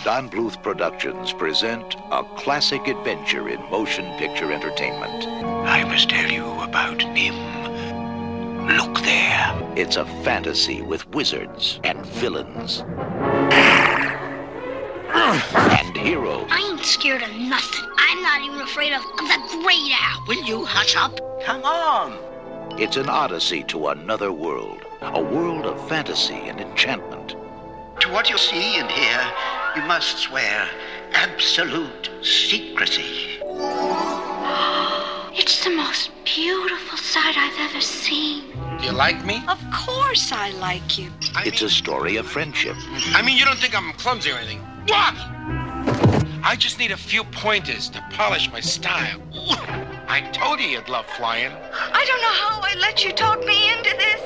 Don Bluth Productions present a classic adventure in motion picture entertainment. I must tell you about Nihm. Look there. It's a fantasy with wizards and villains. And heroes. I ain't scared of nothing. I'm not even afraid of the Great Owl. Will you hush up? Come on. It's an odyssey to another world. A world of fantasy and enchantment. To what you see and hear, you must swear absolute secrecy. It's the most beautiful sight I've ever seen. Do you like me? Of course I like you. It's a story of friendship. I mean, you don't think I'm clumsy or anything. What? I just need a few pointers to polish my style. I told you you'd love flying. I don't know how I let you talk me into this.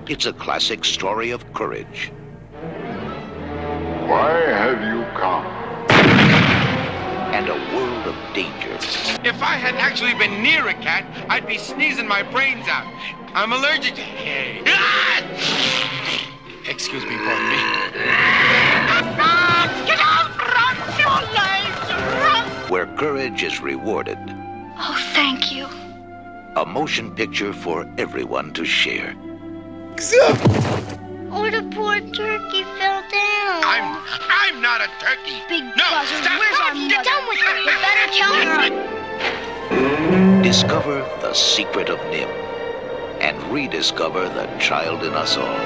It's a classic story of courage. Why have you come? And a world of danger. If I had actually been near a cat, I'd be sneezing my brains out. I'm allergic to hay. Excuse me, pardon me. Get out! Run for your lives! Run! Where courage is rewarded. Oh, thank you. A motion picture for everyone to share. Oh, the poor turkey fell down. I'm not a turkey. Big No, buzzard, stop. where's our mother? Get down with her. You better tell her. Discover the secret of Nihm. And rediscover the child in us all.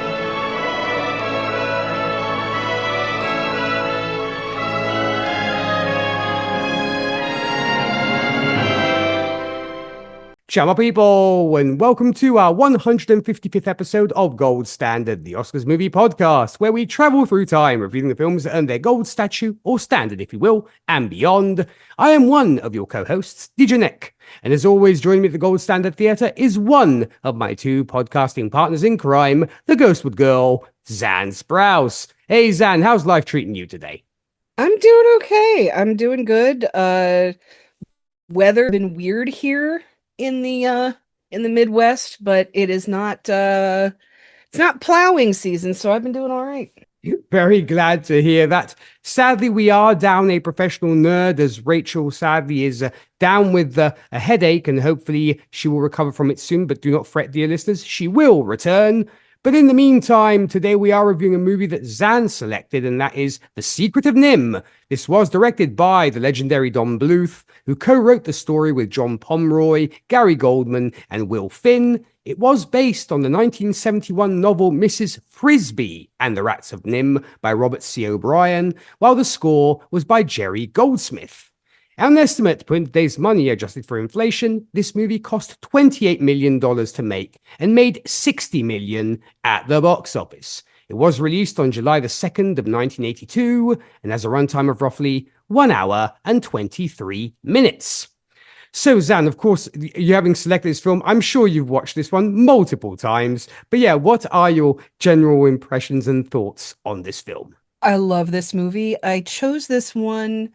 Ciao, my people, and welcome to our 155th episode of Gold Standard, the Oscars movie podcast, where we travel through time, reviewing the films that earn their gold statue, or standard, if you will, and beyond. I am one of your co-hosts, DJ Nick, and as always, joining me at the Gold Standard Theatre is one of my two podcasting partners in crime, the Ghostwood Girl, Zan Sprouse. Hey, Zan, how's life treating you today? I'm doing okay. I'm doing good. Weather been weird here in the Midwest, but it is not it's not plowing season, so I've been doing all right. Very glad to hear that. Sadly, we are down a professional nerd, as Rachel sadly is down with a headache, and hopefully she will recover from it soon. But do not fret, dear listeners, she will return. But in the meantime, today we are reviewing a movie that Zan selected, and that is The Secret of Nihm. This was directed by the legendary Don Bluth, who co-wrote the story with John Pomeroy, Gary Goldman, and Will Finn. It was based on the 1971 novel Mrs. Frisby and the Rats of Nihm by Robert C. O'Brien, while the score was by Jerry Goldsmith. An estimate to put in today's money, adjusted for inflation, this movie cost $28 million to make and made $60 million at the box office. It was released on July the 2nd of 1982 and has a runtime of roughly 1 hour and 23 minutes. So, Zan, of course, you having selected this film, I'm sure you've watched this one multiple times. But yeah, what are your general impressions and thoughts on this film? I love this movie. I chose this one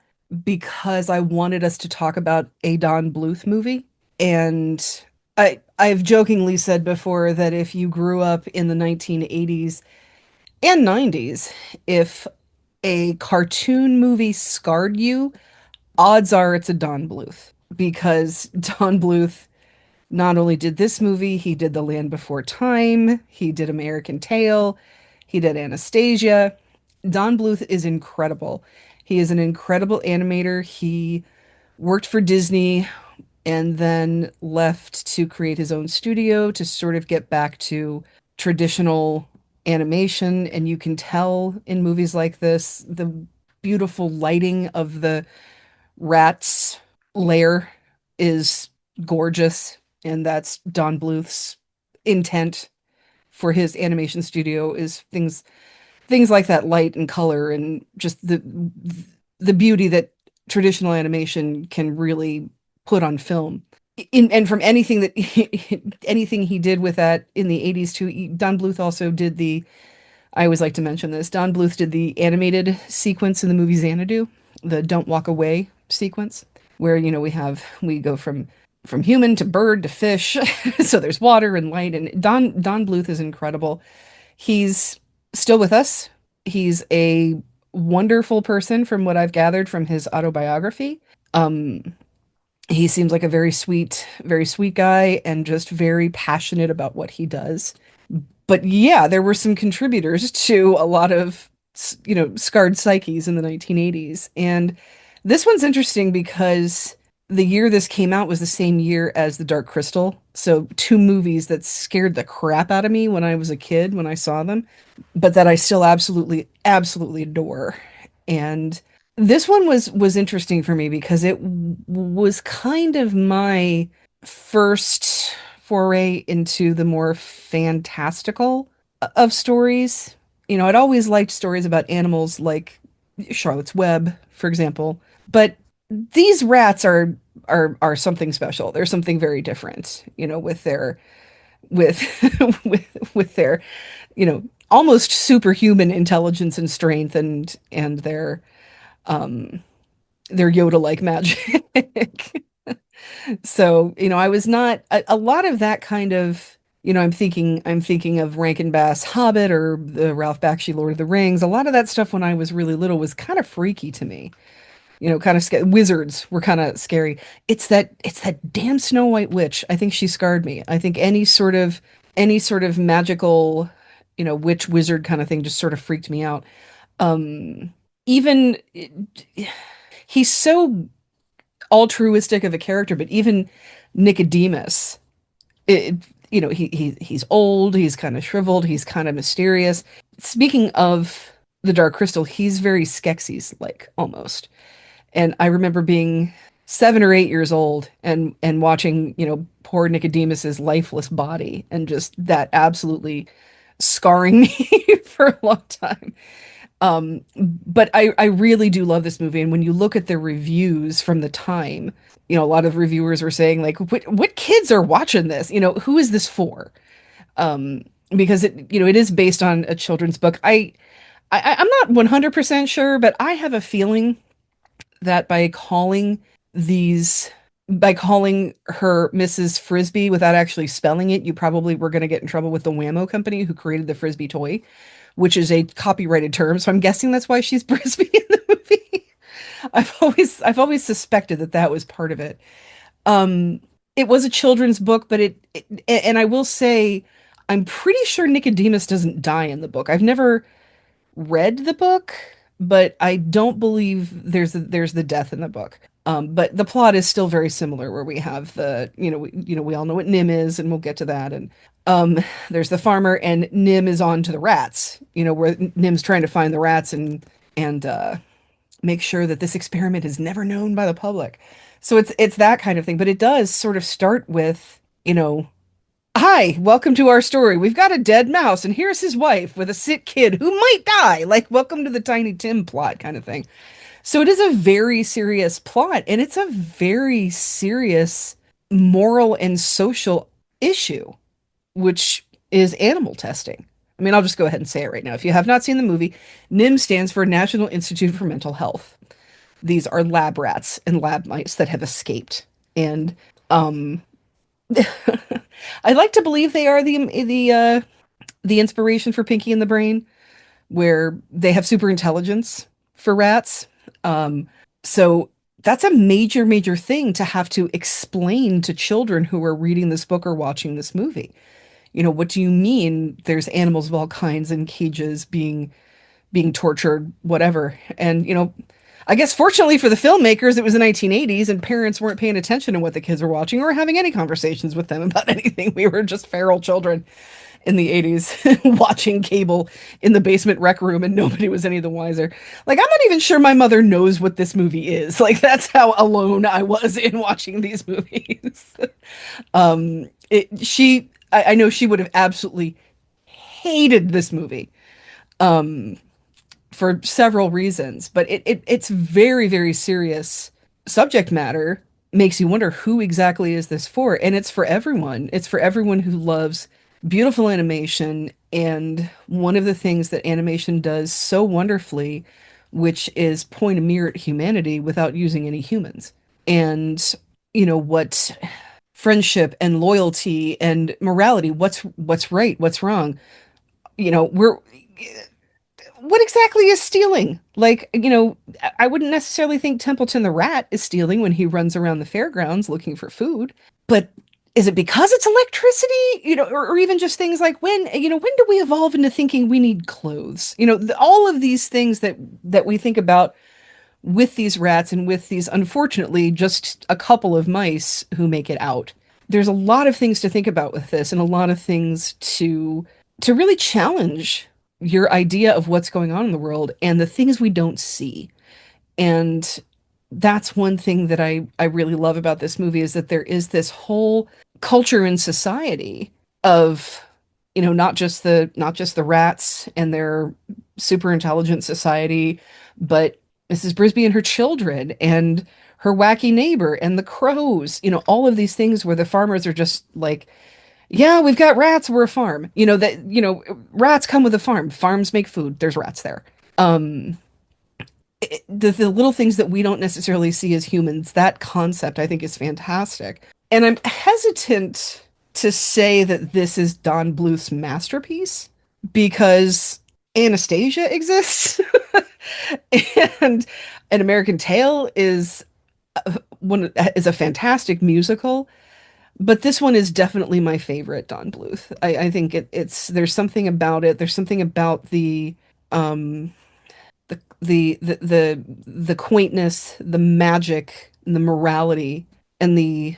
because I wanted us to talk about a Don Bluth movie. And I've jokingly said before that if you grew up in the 1980s and 90s, if a cartoon movie scarred you, odds are it's a Don Bluth. Because Don Bluth not only did this movie, he did The Land Before Time, he did American Tail, he did Anastasia. Don Bluth is incredible. He is an incredible animator. He worked for Disney and then left to create his own studio to sort of get back to traditional animation. And you can tell in movies like this, the beautiful lighting of the rats lair is gorgeous. And that's Don Bluth's intent for his animation studio, is things like that light and color and just the beauty that traditional animation can really put on film. And from anything he did with that in the 80s too. Don Bluth also did I always like to mention this, Don Bluth did the animated sequence in the movie Xanadu, the Don't Walk Away sequence, where, we go from human to bird to fish. So there's water and light, and Don Bluth is incredible. He's still with us. He's a wonderful person from what I've gathered from his autobiography. Um, he seems like a very sweet guy and just very passionate about what he does. But yeah, there were some contributors to a lot of, scarred psyches in the 1980s. And this one's interesting because the year this came out was the same year as The Dark Crystal. So two movies that scared the crap out of me when I was a kid when I saw them, but that I still absolutely, absolutely adore. And this one was interesting for me because it was kind of my first foray into the more fantastical of stories. I'd always liked stories about animals like Charlotte's Web, for example, but these rats are something special. They're something very different, with their with with their, almost superhuman intelligence and strength and um their Yoda-like magic. So, I was not a lot of that kind of, I'm thinking of Rankin Bass Hobbit or the Ralph Bakshi Lord of the Rings. A lot of that stuff when I was really little was kind of freaky to me. Kind of wizards were kind of scary. It's that damn Snow White witch. I think she scarred me. I think any sort of magical, witch wizard kind of thing just sort of freaked me out. Um even he's so altruistic of a character, but even Nicodemus, it, he's old, he's kind of shriveled, he's kind of mysterious. Speaking of the Dark Crystal, he's very Skeksis like almost. And I remember being 7 or 8 years old and watching, poor Nicodemus's lifeless body and just that absolutely scarring me for a long time. But I really do love this movie. And when you look at the reviews from the time, a lot of reviewers were saying like, what kids are watching this? Who is this for? Um, because it is based on a children's book. I'm not 100% sure, but I have a feeling that these, by calling her Mrs. Frisbee without actually spelling it, you probably were going to get in trouble with the Whammo company who created the Frisbee toy, which is a copyrighted term. So I'm guessing that's why she's Frisbee in the movie. I've always suspected that that was part of it. It was a children's book, but and I will say, I'm pretty sure Nicodemus doesn't die in the book. I've never read the book, but I don't believe there's the death in the book. But the plot is still very similar, where we have we all know what Nim is, and we'll get to that. And there's the farmer, and Nim is on to the rats. Where Nim's trying to find the rats and make sure that this experiment is never known by the public. So it's that kind of thing. But it does sort of start with, hi, welcome to our story. We've got a dead mouse, and here's his wife with a sick kid who might die. Like, welcome to the Tiny Tim plot kind of thing. So it is a very serious plot, and it's a very serious moral and social issue, which is animal testing. I mean, I'll just go ahead and say it right now. If you have not seen the movie, NIM stands for National Institute for Mental Health. These are lab rats and lab mice that have escaped. And I like to believe they are the inspiration for Pinky and the Brain, where they have super intelligence for rats. So that's a major, major thing to have to explain to children who are reading this book or watching this movie. What do you mean there's animals of all kinds in cages being tortured, whatever? And, I guess fortunately for the filmmakers, it was the 1980s and parents weren't paying attention to what the kids were watching or having any conversations with them about anything. We were just feral children in the 80s watching cable in the basement rec room, and nobody was any the wiser. Like, I'm not even sure my mother knows what this movie is. Like, that's how alone I was in watching these movies. I know she would have absolutely hated this movie. For several reasons, but it's very, very serious subject matter. Makes you wonder, who exactly is this for? And it's for everyone. It's for everyone who loves beautiful animation. And one of the things that animation does so wonderfully, which is point a mirror at humanity without using any humans. And what friendship and loyalty and morality, what's right, what's wrong. We're what exactly is stealing? Like, I wouldn't necessarily think Templeton the rat is stealing when he runs around the fairgrounds looking for food, but is it because it's electricity? Or even just things like when do we evolve into thinking we need clothes? All of these things that we think about with these rats and with these, unfortunately, just a couple of mice who make it out. There's a lot of things to think about with this and a lot of things to really challenge your idea of what's going on in the world and the things we don't see. And that's one thing that I really love about this movie is that there is this whole culture in society of, not just the rats and their super intelligent society, but Mrs. Brisby and her children and her wacky neighbor and the crows, all of these things where the farmers are just like, yeah, we've got rats, we're a farm. Rats come with a farm. Farms make food. There's rats there. The little things that we don't necessarily see as humans, that concept I think is fantastic. And I'm hesitant to say that this is Don Bluth's masterpiece because Anastasia exists and An American Tail is a fantastic musical, but this one is definitely my favorite Don Bluth. I think it's there's something about it. There's something about um the quaintness, the magic, and the morality, and the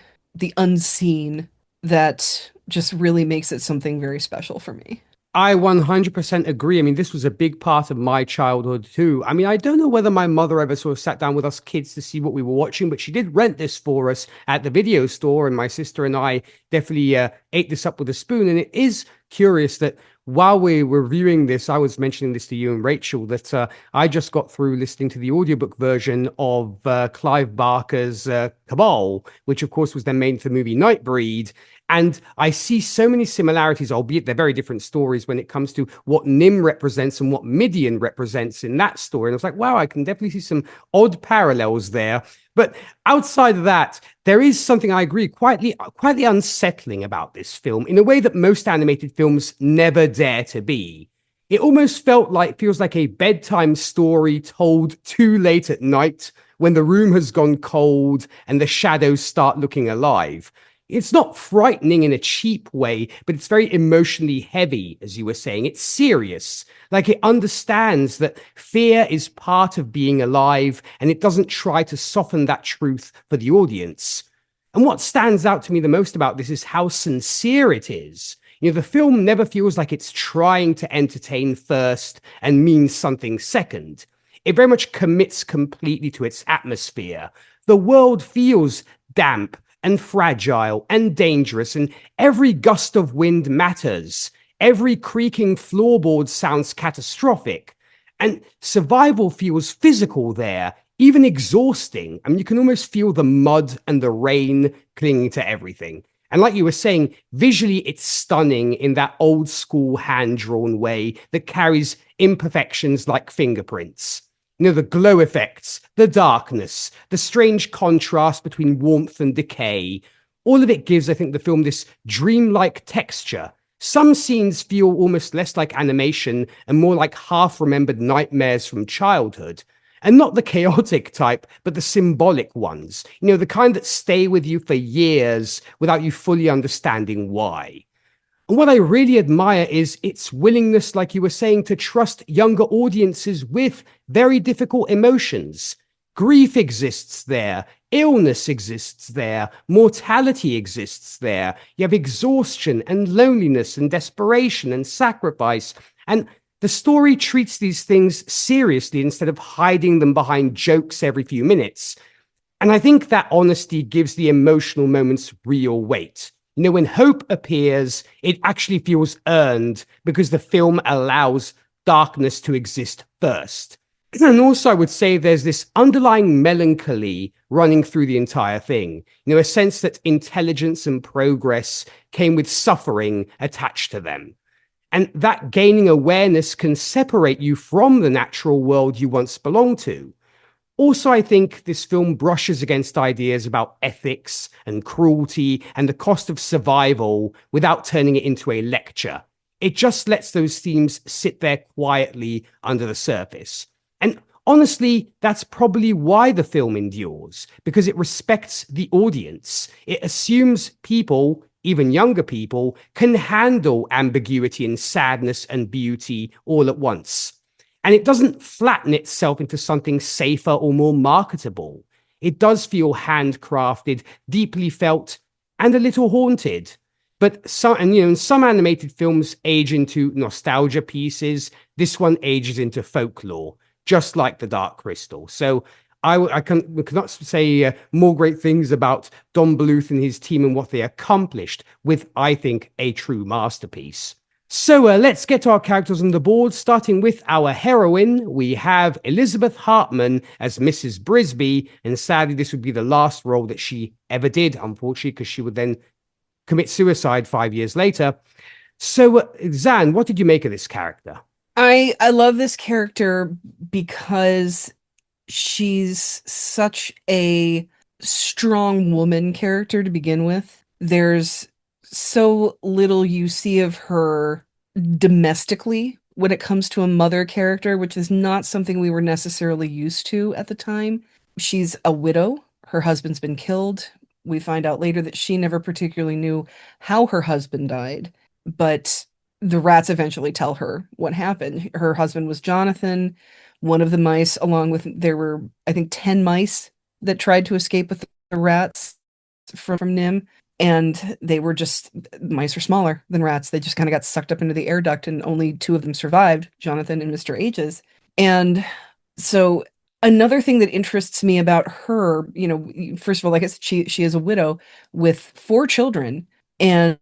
unseen that just really makes it something very special for me. I 100% agree. I mean, this was a big part of my childhood too. I mean, I don't know whether my mother ever sort of sat down with us kids to see what we were watching, but she did rent this for us at the video store, and my sister and I definitely ate this up with a spoon. And it is curious that while we were reviewing this, I was mentioning this to you and Rachel, that I just got through listening to the audiobook version of Clive Barker's Cabal, which of course was then made into the movie Nightbreed. And I see so many similarities, albeit they're very different stories when it comes to what Nihm represents and what Midian represents in that story. And I was like, wow, I can definitely see some odd parallels there. But outside of that, there is something I agree quietly unsettling about this film in a way that most animated films never dare to be. It almost feels like a bedtime story told too late at night when the room has gone cold and the shadows start looking alive. It's not frightening in a cheap way, but it's very emotionally heavy, as you were saying. It's serious. Like it understands that fear is part of being alive, and it doesn't try to soften that truth for the audience. And what stands out to me the most about this is how sincere it is. The film never feels like it's trying to entertain first and mean something second. It very much commits completely to its atmosphere. The world feels damp and fragile and dangerous, and every gust of wind matters. Every creaking floorboard sounds catastrophic, and survival feels physical there, even exhausting. I mean, you can almost feel the mud and the rain clinging to everything. And like you were saying, visually, it's stunning in that old school hand-drawn way that carries imperfections like fingerprints. The glow effects, the darkness, the strange contrast between warmth and decay. All of it gives, I think, the film this dreamlike texture. Some scenes feel almost less like animation and more like half-remembered nightmares from childhood. And not the chaotic type, but the symbolic ones. The kind that stay with you for years without you fully understanding why. And what I really admire is its willingness, like you were saying, to trust younger audiences with very difficult emotions. Grief exists there. Illness exists there. Mortality exists there. You have exhaustion and loneliness and desperation and sacrifice. And the story treats these things seriously instead of hiding them behind jokes every few minutes. And I think that honesty gives the emotional moments real weight. When hope appears, it actually feels earned because the film allows darkness to exist first. And also, I would say there's this underlying melancholy running through the entire thing. A sense that intelligence and progress came with suffering attached to them. And that gaining awareness can separate you from the natural world you once belonged to. Also, I think this film brushes against ideas about ethics and cruelty and the cost of survival without turning it into a lecture. It just lets those themes sit there quietly under the surface. And honestly, that's probably why the film endures, because it respects the audience. It assumes people, even younger people, can handle ambiguity and sadness and beauty all at once. And it doesn't flatten itself into something safer or more marketable. It does feel handcrafted, deeply felt, and a little haunted. But some animated films age into nostalgia pieces. This one ages into folklore, just like The Dark Crystal. So I cannot say more great things about Don Bluth and his team and what they accomplished with, I think, a true masterpiece. So let's get to our characters on the board, starting with our heroine. We have Elizabeth Hartman as Mrs. Brisby, and sadly, this would be the last role that she ever did, unfortunately, because she would then commit suicide 5 years later. So, Zan, what did you make of this character? I love this character because she's such a strong woman character to begin with. There's so little you see of her domestically when it comes to a mother character, which is not something we were necessarily used to at the time. She's a widow. Her husband's been killed. We find out later that she never particularly knew how her husband died, but the rats eventually tell her what happened. Her husband was Jonathan. One of the mice, along with, there were, I think, 10 mice that tried to escape with the rats from Nihm. And they were just, mice are smaller than rats. They just kind of got sucked up into the air duct, and only 2 of them survived, Jonathan and Mr. H's. And so another thing that interests me about her, first of all, like I said, she is a widow with 4 children, and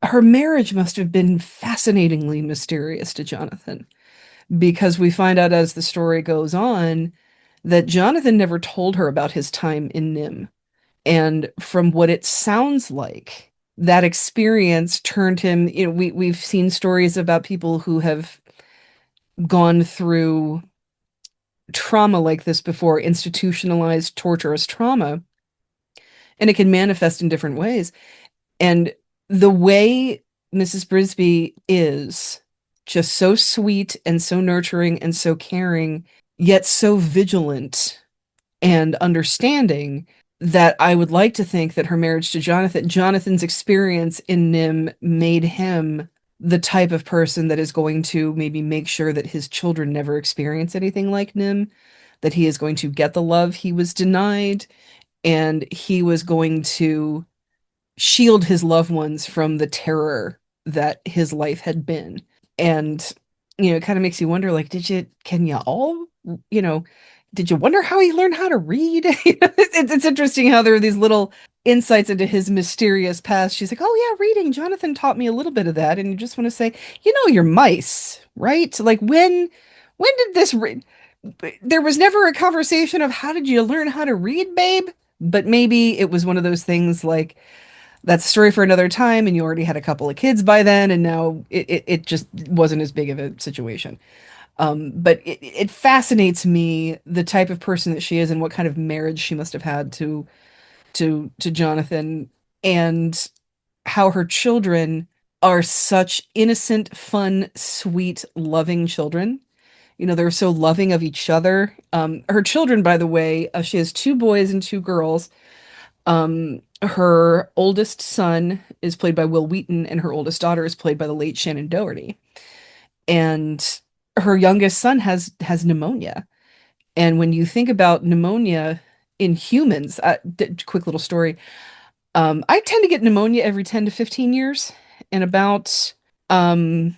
her marriage must have been fascinatingly mysterious to Jonathan, because we find out as the story goes on that Jonathan never told her about his time in Nihm. And from what it sounds like, that experience turned him, we've seen stories about people who have gone through trauma like this before, institutionalized torturous trauma, and it can manifest in different ways. And the way Mrs. Brisby is just so sweet and so nurturing and so caring, yet so vigilant and understanding, that I would like to think that her marriage to Jonathan's experience in Nihm made him the type of person that is going to maybe make sure that his children never experience anything like Nihm, that he is going to get the love he was denied, and he was going to shield his loved ones from the terror that his life had been. And, it kind of makes you wonder, like, did you wonder how he learned how to read? It's interesting how there are these little insights into his mysterious past. She's like, oh yeah, reading. Jonathan taught me a little bit of that. And you just want to say, you're mice, right? Like when did this there was never a conversation of how did you learn how to read, babe? But maybe it was one of those things like, that's a story for another time, and you already had a couple of kids by then, and now it just wasn't as big of a situation. But it fascinates me, the type of person that she is and what kind of marriage she must have had to Jonathan, and how her children are such innocent, fun, sweet, loving children. They're so loving of each other. Her children, by the way, she has 2 boys and 2 girls. Her oldest son is played by Will Wheaton, and her oldest daughter is played by the late Shannon Doherty. And her youngest son has pneumonia. And when you think about pneumonia in humans, quick little story. I tend to get pneumonia every 10 to 15 years. And about 10,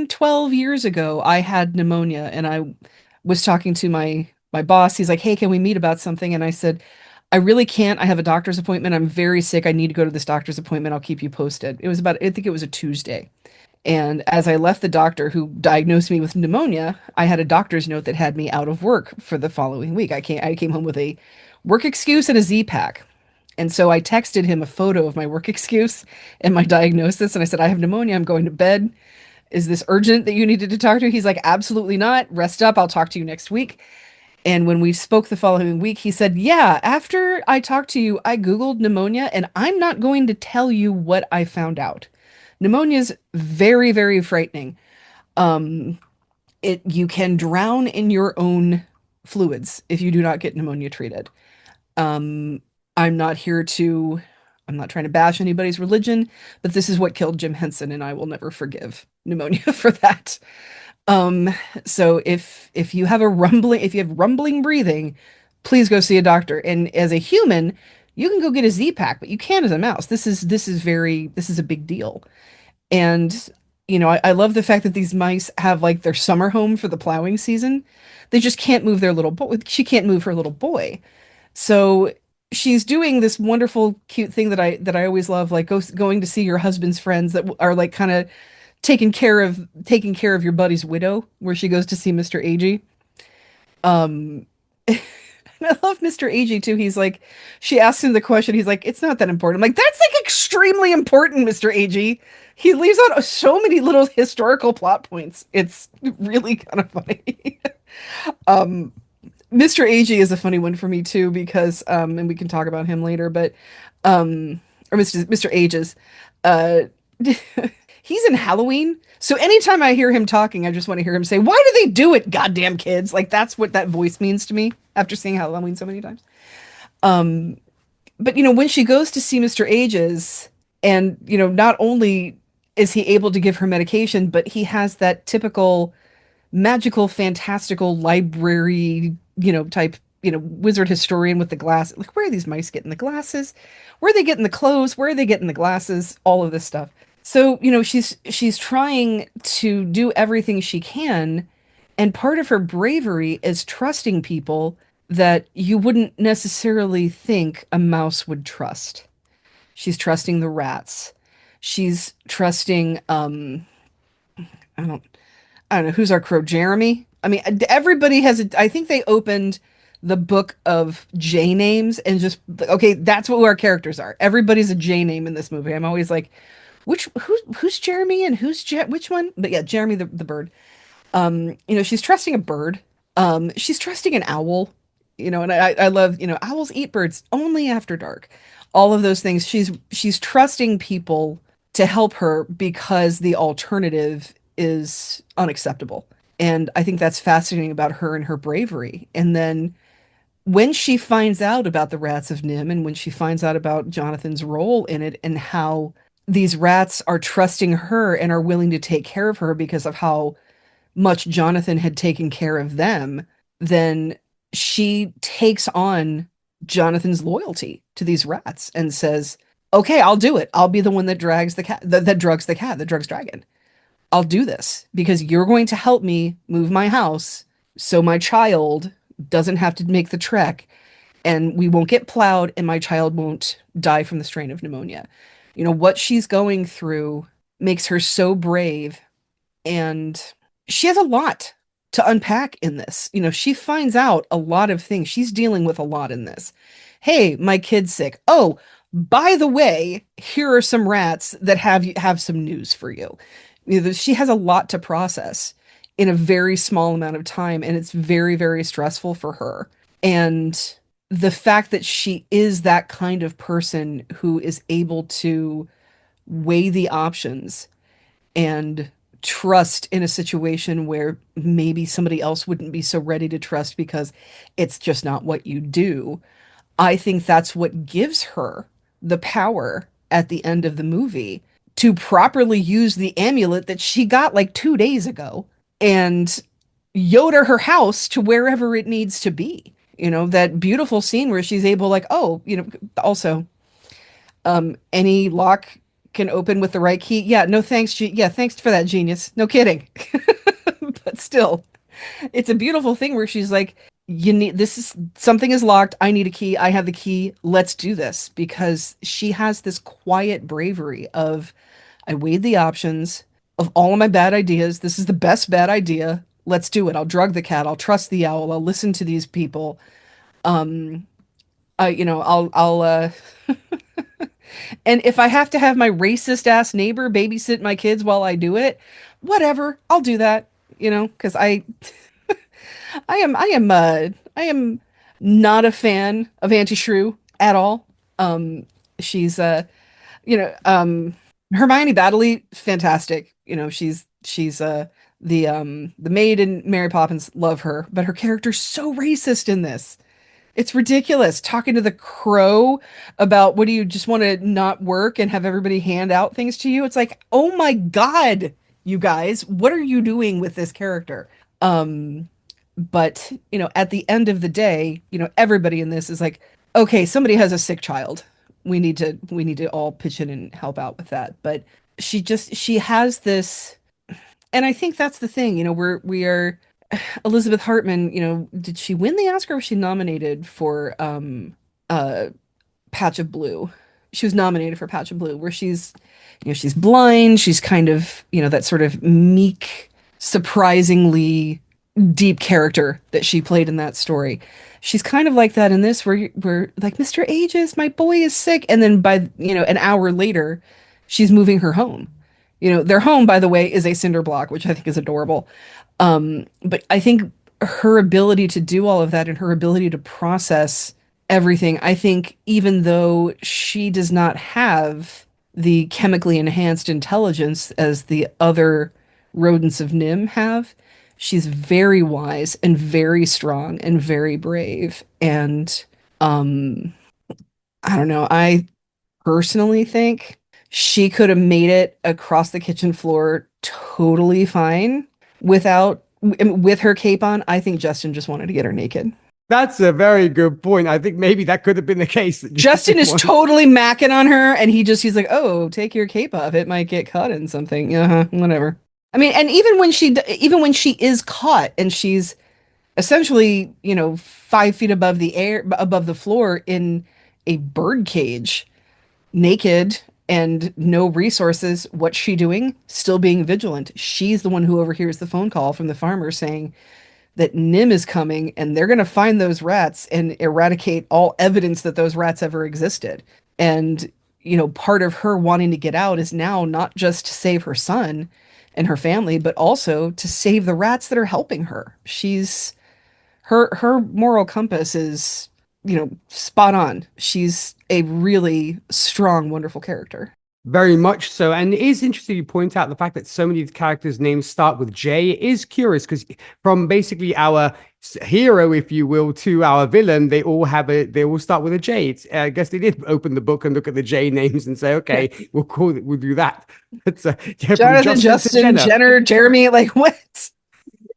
12 years ago, I had pneumonia, and I was talking to my boss. He's like, hey, can we meet about something? And I said, I really can't. I have a doctor's appointment. I'm very sick. I need to go to this doctor's appointment. I'll keep you posted. I think it was a Tuesday. And as I left the doctor who diagnosed me with pneumonia, I had a doctor's note that had me out of work for the following week. I came home with a work excuse and a Z-Pack. And so I texted him a photo of my work excuse and my diagnosis. And I said, I have pneumonia. I'm going to bed. Is this urgent that you needed to talk to? He's like, absolutely not. Rest up. I'll talk to you next week. And when we spoke the following week, he said, yeah, after I talked to you, I Googled pneumonia, and I'm not going to tell you what I found out, Pneumonia is very, very frightening. Um, you can drown in your own fluids if you do not get pneumonia treated. Um, I'm not here to, I'm not trying to bash anybody's religion, but this is what killed Jim Henson, and I will never forgive pneumonia for that. Um, so if you have a rumbling, if you have rumbling breathing, please go see a doctor. And as a human, you can go get a Z pack, but you can't as a mouse. This is a big deal. And I love the fact that these mice have like their summer home for the plowing season. They just can't move their little boy. She can't move her little boy. So she's doing this wonderful, cute thing that I always love, like going to see your husband's friends that are like kind of taking care of your buddy's widow, where she goes to see Mr. Agee. Um, and I love Mr. Agee too. He's like, she asks him the question. He's like, it's not that important. I'm like, that's like extremely important, Mr. Agee. He leaves out so many little historical plot points. It's really kind of funny. um, Mr. Agee is a funny one for me too because and we can talk about him later, but or Mr. Ages. Uh he's in Halloween. So anytime I hear him talking, I just want to hear him say, "Why do they do it, goddamn kids?" Like that's what that voice means to me after seeing Halloween so many times. Um but when she goes to see Mr. Ages and not only is he able to give her medication, but he has that typical magical, fantastical library, type, wizard historian with the glass. Like, where are these mice getting the glasses? Where are they getting the clothes? Where are they getting the glasses? All of this stuff. So, she's trying to do everything she can, and part of her bravery is trusting people that you wouldn't necessarily think a mouse would trust. She's trusting the rats. She's trusting I don't I don't know who's our crow, Jeremy. I mean, everybody has a. I think they opened the book of J names and just okay, that's what our characters are. Everybody's a J name in this movie. I'm always like, who's Jeremy and which one? But yeah, Jeremy the bird. She's trusting a bird. She's trusting an owl. And I love owls eat birds only after dark. All of those things. She's trusting people to help her because the alternative is unacceptable. And I think that's fascinating about her and her bravery. And then when she finds out about the rats of Nim and when she finds out about Jonathan's role in it and how these rats are trusting her and are willing to take care of her because of how much Jonathan had taken care of them, then she takes on Jonathan's loyalty to these rats and says, okay, I'll do it. I'll be the one that drags the cat, that drugs the cat, that drugs dragon. I'll do this because you're going to help me move my house so my child doesn't have to make the trek and we won't get plowed and my child won't die from the strain of pneumonia. What she's going through makes her so brave, and she has a lot to unpack in this. She finds out a lot of things. She's dealing with a lot in this. Hey, my kid's sick. Oh, by the way, here are some rats that have some news for you. She has a lot to process in a very small amount of time, and it's very, very stressful for her. And the fact that she is that kind of person who is able to weigh the options and trust in a situation where maybe somebody else wouldn't be so ready to trust because it's just not what you do. I think that's what gives her the power at the end of the movie to properly use the amulet that she got like 2 days ago and Yoda her house to wherever it needs to be. That beautiful scene where she's able, like, oh, also, any lock can open with the right key. Yeah, no thanks. Yeah, thanks for that, genius. No kidding. But still, it's a beautiful thing where she's like, something is locked. I need a key. I have the key. Let's do this, because she has this quiet bravery of, I weighed the options of all of my bad ideas. This is the best bad idea. Let's do it. I'll drug the cat. I'll trust the owl. I'll listen to these people. I'll and if I have to have my racist ass neighbor babysit my kids while I do it, whatever, I'll do that, because I am not a fan of Auntie Shrew at all. She's you know, um Hermione Baddeley, fantastic. She's the maid in Mary Poppins, love her, but her character's so racist in this. It's ridiculous. Talking to the crow about what do you just want to not work and have everybody hand out things to you? It's like, oh my God, you guys, what are you doing with this character? But at the end of the day, everybody in this is like, okay, somebody has a sick child. We need to all pitch in and help out with that. But she has this, and I think that's the thing, we are Elizabeth Hartman, did she win the Oscar or was she nominated for uh Patch of Blue? She was nominated for Patch of Blue, where she's blind, she's kind of, that sort of meek, surprisingly deep character that she played in that story. She's kind of like that in this, where like, Mr. Aegis, my boy is sick, and then by an hour later, she's moving her home. Their home, by the way, is a cinder block, which I think is adorable. But I think her ability to do all of that and her ability to process everything, I think even though she does not have the chemically enhanced intelligence as the other rodents of Nim have, she's very wise and very strong and very brave. And um, I don't know, I personally think she could have made it across the kitchen floor totally fine with her cape on. I think Justin just wanted to get her naked. That's a very good point. I think maybe that could have been the case. Justin is totally macking on her, and he's like, "Oh, take your cape off. It might get caught in something." Whatever. I mean, and even when she is caught and she's essentially, 5 feet above the air, above the floor in a bird cage, naked and no resources, what's she doing? Still being vigilant. She's the one who overhears the phone call from the farmer saying that Nim is coming and they're going to find those rats and eradicate all evidence that those rats ever existed. And, part of her wanting to get out is now not just to save her son and her family, but also to save the rats that are helping her. Her moral compass is, spot on. She's a really strong, wonderful character. Very much so. And it is interesting you point out the fact that so many of the characters' names start with J. It is curious because from basically our hero, if you will, to our villain, they all start with a J. I guess they did open the book and look at the J names and say, okay, we'll do that. But, Jonathan, Justin, Jenner, Jeremy, like what?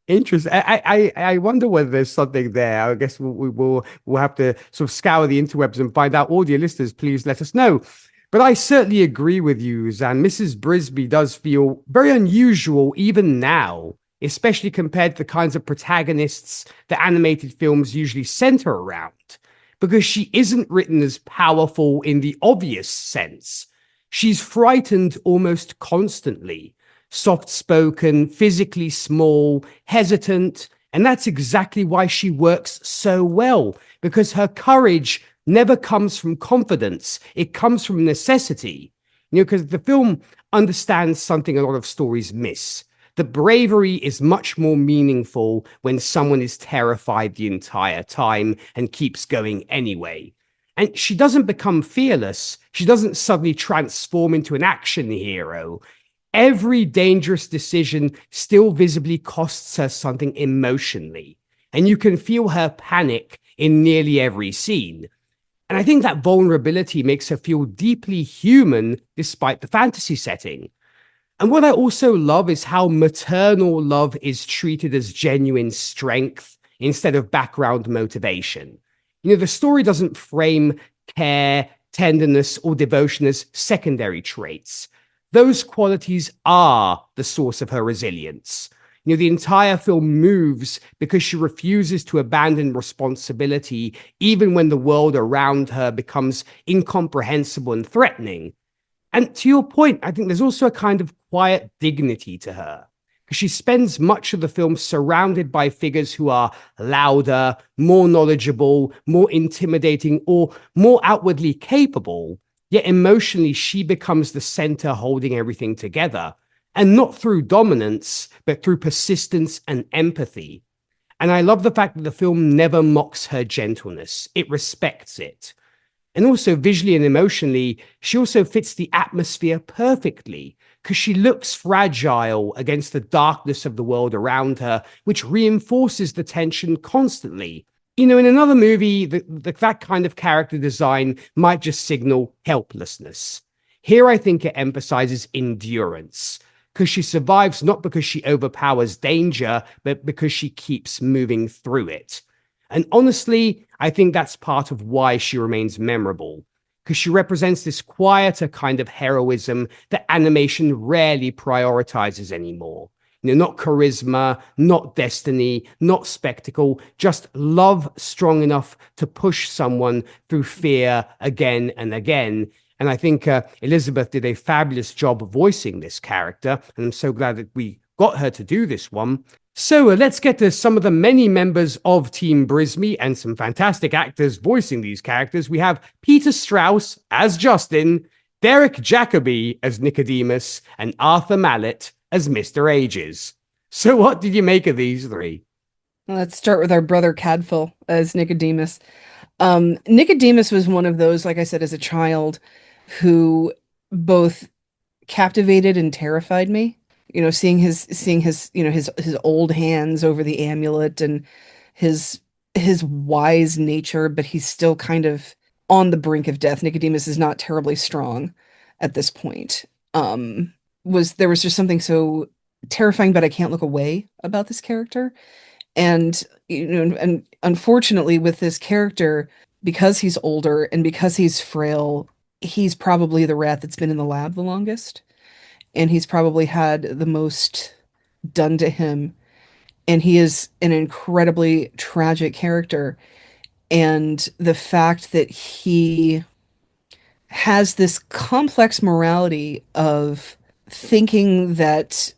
Interesting. I wonder whether there's something there. I guess we'll have to sort of scour the interwebs and find out. Audio listeners, please let us know. But I certainly agree with you, Zan. Mrs. Brisby does feel very unusual even now, especially compared to the kinds of protagonists that animated films usually center around, because she isn't written as powerful in the obvious sense. She's frightened almost constantly, soft-spoken, physically small, hesitant, and that's exactly why she works so well, because her courage never comes from confidence. It comes from necessity. Because the film understands something a lot of stories miss. The bravery is much more meaningful when someone is terrified the entire time and keeps going anyway. And she doesn't become fearless. She doesn't suddenly transform into an action hero. Every dangerous decision still visibly costs her something emotionally. And you can feel her panic in nearly every scene. And I think that vulnerability makes her feel deeply human despite the fantasy setting. And what I also love is how maternal love is treated as genuine strength instead of background motivation. The story doesn't frame care, tenderness, or devotion as secondary traits. Those qualities are the source of her resilience. The entire film moves because she refuses to abandon responsibility, even when the world around her becomes incomprehensible and threatening. And to your point, I think there's also a kind of quiet dignity to her, because she spends much of the film surrounded by figures who are louder, more knowledgeable, more intimidating, or more outwardly capable. Yet emotionally, she becomes the center holding everything together. And not through dominance, but through persistence and empathy. And I love the fact that the film never mocks her gentleness. It respects it. And also visually and emotionally, she also fits the atmosphere perfectly because she looks fragile against the darkness of the world around her, which reinforces the tension constantly. You know, in another movie, that kind of character design might just signal helplessness. Here, I think it emphasizes endurance because she survives not because she overpowers danger, but because she keeps moving through it. And honestly, I think that's part of why she remains memorable, because she represents this quieter kind of heroism that animation rarely prioritizes anymore. You know, not charisma, not destiny, not spectacle, just love strong enough to push someone through fear again and again. And I think Elizabeth did a fabulous job of voicing this character, and I'm so glad that we got her to do this one. So let's get to some of the many members of Team Brisme and some fantastic actors voicing these characters. We have Peter Strauss as Justin, Derek Jacobi as Nicodemus, and Arthur Mallet as Mr. Ages. So what did you make of these three? Let's start with our brother Cadful as Nicodemus. Nicodemus was one of those, like I said, as a child, who both captivated and terrified me. You know, seeing his his old hands over the amulet and his his wise nature, but he's still kind of on the brink of death. Nicodemus is not terribly strong at this point. Was there was just something so terrifying, but I can't look away about this character. And and unfortunately with this character, because he's older and because he's frail, he's probably the rat that's been in the lab the longest, and he's probably had the most done to him. And he is an incredibly tragic character. And the fact that he has this complex morality of thinking that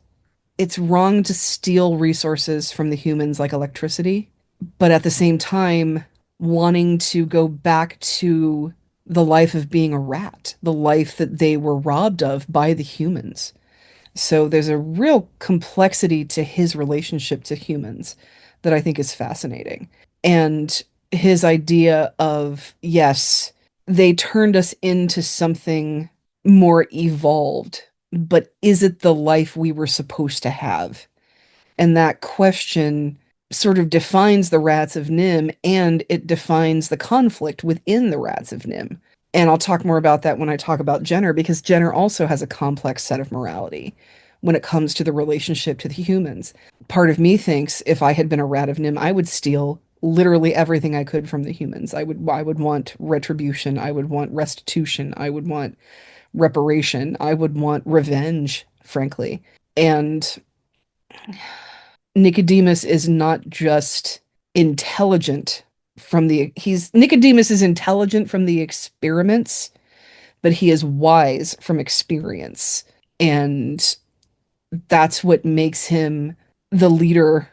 it's wrong to steal resources from the humans like electricity, but at the same time wanting to go back to the life of being a rat, the life that they were robbed of by the humans. So there's a real complexity to his relationship to humans that I think is fascinating. And his idea of, yes, they turned us into something more evolved, but is it the life we were supposed to have? And that question sort of defines the Rats of Nim, and it defines the conflict within the Rats of Nim. And I'll talk more about that when I talk about Jenner, because Jenner also has a complex set of morality when it comes to the relationship to the humans. Part of me thinks if I had been a Rat of Nim, I would steal literally everything I could from the humans. I would want retribution, I would want restitution, I would want reparation, I would want revenge, frankly. And Nicodemus is not just intelligent from the Nicodemus is intelligent from the experiments, but he is wise from experience. And that's what makes him the leader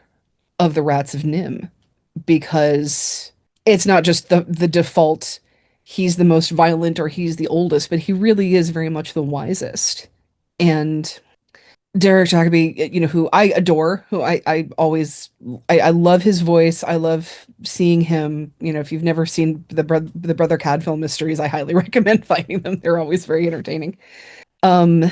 of the Rats of Nim, because it's not just the default he's the most violent or he's the oldest, but he really is very much the wisest. And Derek Jacobi, who I adore, who I always I love his voice. I love seeing him. If you've never seen the Brother Cadfael mysteries, I highly recommend finding them. They're always very entertaining. The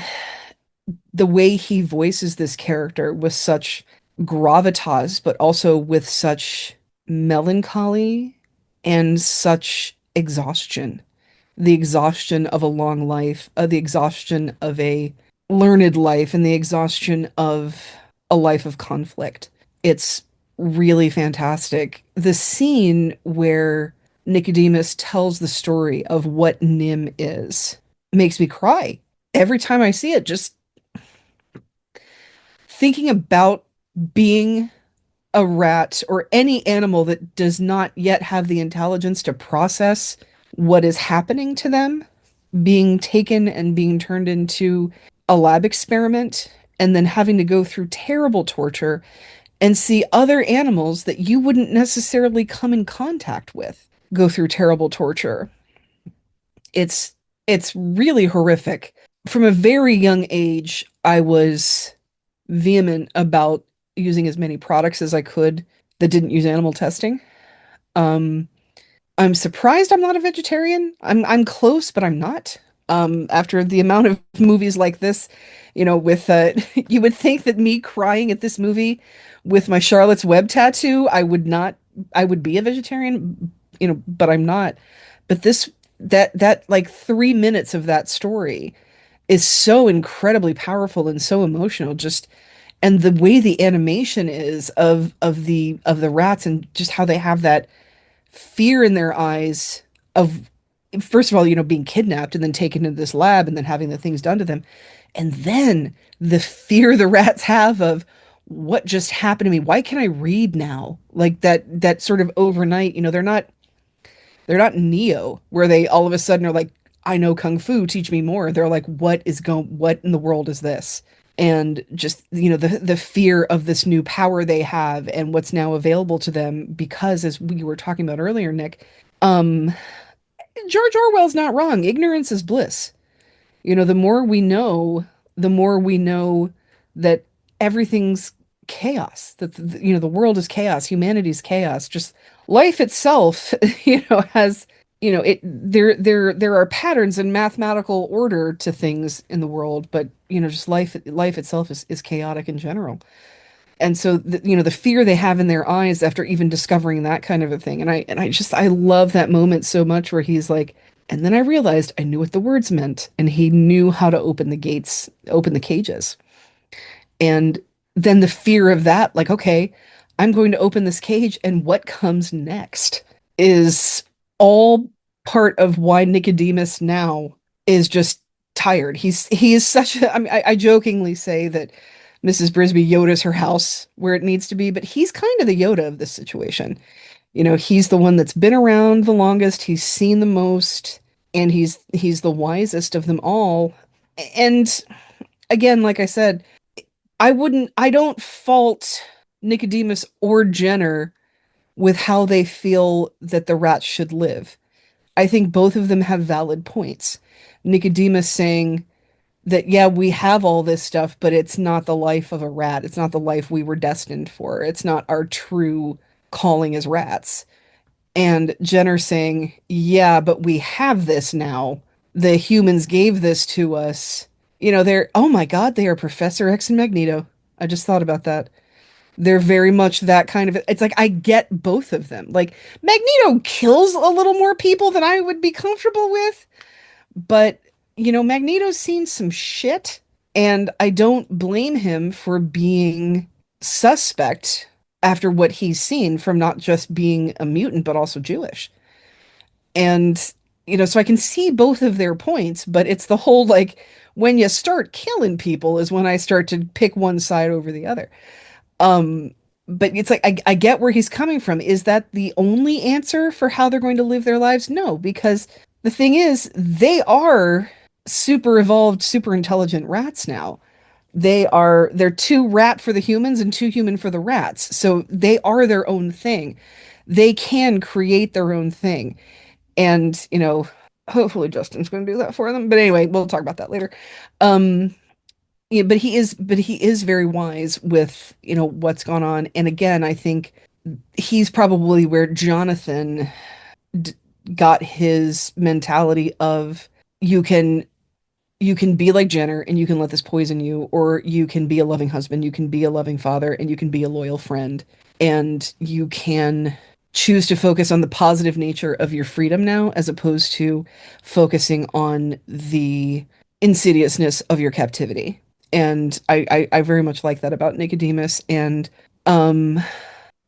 way he voices this character with such gravitas, but also with such melancholy and such exhaustion. The exhaustion of a long life, the exhaustion of a learned life, and the exhaustion of a life of conflict. It's really fantastic. The scene where Nicodemus tells the story of what Nim is makes me cry every time I see it. Just thinking about being a rat or any animal that does not yet have the intelligence to process what is happening to them, being taken and being turned into a lab experiment, and then having to go through terrible torture and see other animals that you wouldn't necessarily come in contact with go through terrible torture. It's really horrific. From a very young age, I was vehement about using as many products as I could that didn't use animal testing. I'm surprised I'm not a vegetarian. I'm close, but I'm not. After the amount of movies like this, with you would think that me crying at this movie with my Charlotte's Web tattoo, I would not, I would be a vegetarian, but I'm not. But that like 3 minutes of that story is so incredibly powerful and so emotional. Just and the way the animation is of the rats and just how they have that fear in their eyes of first of all, being kidnapped and then taken into this lab and then having the things done to them. And then the fear the rats have of what just happened to me. Why can I read now? Like that sort of overnight, they're not Neo where they all of a sudden are like, I know Kung Fu, teach me more. They're like, what in the world is this? And just, the fear of this new power they have and what's now available to them because as we were talking about earlier, Nick, um, George Orwell's not wrong. Ignorance is bliss. The more we know, the more we know that everything's chaos, that the world is chaos, humanity's chaos, just life itself, has, there are patterns and mathematical order to things in the world, but just life itself is chaotic in general. And so the fear they have in their eyes after even discovering that kind of a thing. And I love that moment so much where he's like, and then I realized I knew what the words meant, and he knew how to open the gates, open the cages. And then the fear of that, like, okay, I'm going to open this cage, and what comes next is all part of why Nicodemus now is just tired. He is such a, I mean, I jokingly say that Mrs. Brisby Yoda's her house where it needs to be, but he's kind of the Yoda of this situation. He's the one that's been around the longest, he's seen the most, and he's the wisest of them all. And again, like I said, I don't fault Nicodemus or Jenner with how they feel that the rats should live. I think both of them have valid points. Nicodemus saying that, yeah, we have all this stuff, but it's not the life of a rat. It's not the life we were destined for. It's not our true calling as rats. And Jenner saying, yeah, but we have this now. The humans gave this to us. Oh my God, they are Professor X and Magneto. I just thought about that. They're very much that kind of, it's like I get both of them. Like Magneto kills a little more people than I would be comfortable with, but Magneto's seen some shit, and I don't blame him for being suspect after what he's seen from not just being a mutant but also Jewish. And so I can see both of their points, but it's the whole like when you start killing people is when I start to pick one side over the other. Um, but it's like I get where he's coming from. Is that the only answer for how they're going to live their lives? No, because the thing is, they are super evolved, super intelligent rats now. They're too rat for the humans and too human for the rats. So they are their own thing. They can create their own thing. And, hopefully Justin's going to do that for them. But anyway, we'll talk about that later. Um, yeah, but he is very wise with, what's gone on. And again, I think he's probably where Jonathan d got his mentality of you can you can be like Jenner and you can let this poison you, or you can be a loving husband, you can be a loving father, and you can be a loyal friend, and you can choose to focus on the positive nature of your freedom now, as opposed to focusing on the insidiousness of your captivity. And I very much like that about Nicodemus. And um,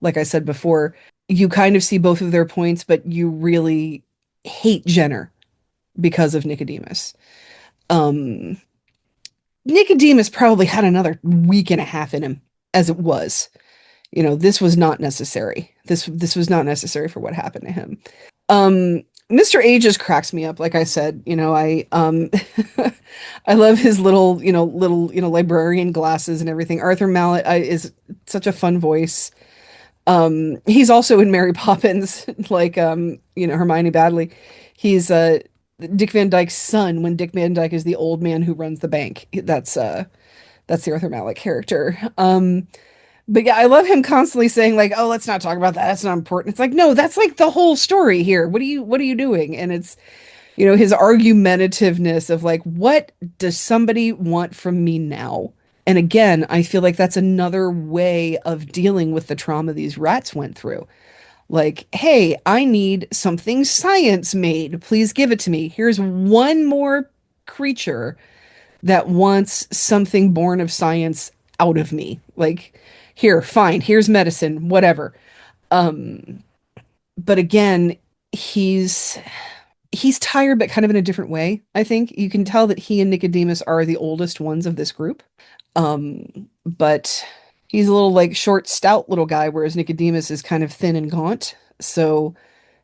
like I said before, you kind of see both of their points, but you really hate Jenner because of Nicodemus. Um, Nicodemus probably had another week and a half in him as it was. This was not necessary. This was not necessary for what happened to him. Mr. Ages cracks me up. Like I said, I love his little librarian glasses and everything. Arthur Mallet is such a fun voice. He's also in Mary Poppins, like Hermione Baddeley. He's Dick Van Dyke's son when Dick Van Dyke is the old man who runs the bank. That's the Arthur Mallet character. But yeah, I love him constantly saying like, "Oh, let's not talk about that. That's not important." It's like, no, that's like the whole story here. What are you doing? And it's, his argumentativeness of like, what does somebody want from me now? And again, I feel like that's another way of dealing with the trauma these rats went through. Like, hey, I need something science made. Please give it to me. Here's one more creature that wants something born of science out of me. Like, here, fine, here's medicine, whatever. Um, but again, he's he's tired, but kind of in a different way. I think you can tell that he and Nicodemus are the oldest ones of this group. But he's a little like short, stout little guy, whereas Nicodemus is kind of thin and gaunt. So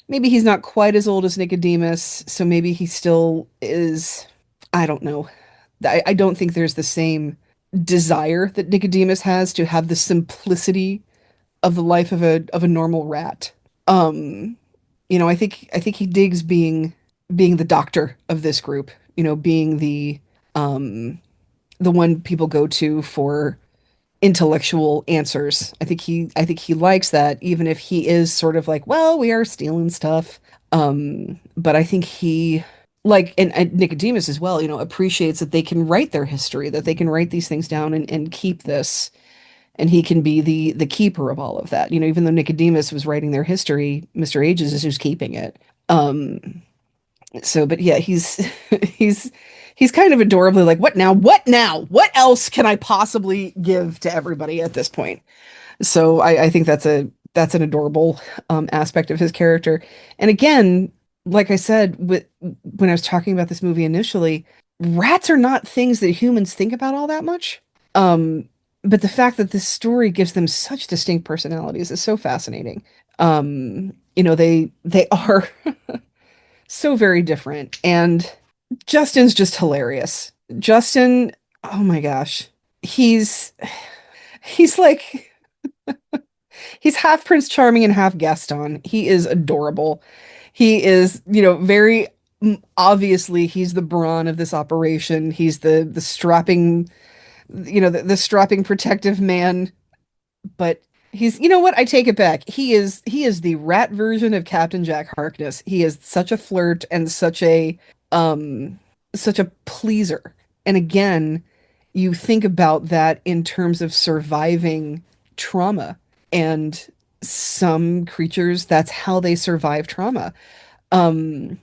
maybe he's not quite as old as Nicodemus. So maybe he still is. I don't know. I don't think there's the same desire that Nicodemus has to have the simplicity of the life of a normal rat. Um, I think he digs being the doctor of this group, being the one people go to for intellectual answers. I think he likes that, even if he is sort of like, well, we are stealing stuff. But I think he like and Nicodemus as well, appreciates that they can write their history, that they can write these things down and keep this, and he can be the keeper of all of that. Even though Nicodemus was writing their history, Mr. Ages is who's keeping it. But yeah, he's he's kind of adorably like, what now? What now? What else can I possibly give to everybody at this point? So I think that's an adorable aspect of his character. And again, like I said, when I was talking about this movie initially, rats are not things that humans think about all that much. But the fact that this story gives them such distinct personalities is so fascinating. They are so very different. And Justin's just hilarious. Justin, oh my gosh. He's like he's half Prince Charming and half Gaston. He is adorable. He is, very obviously he's the brawn of this operation. He's the strapping, the strapping protective man, but he's, what? I take it back. He is the rat version of Captain Jack Harkness. He is such a flirt and um such a pleaser. And again, you think about that in terms of surviving trauma, and some creatures, that's how they survive trauma. Um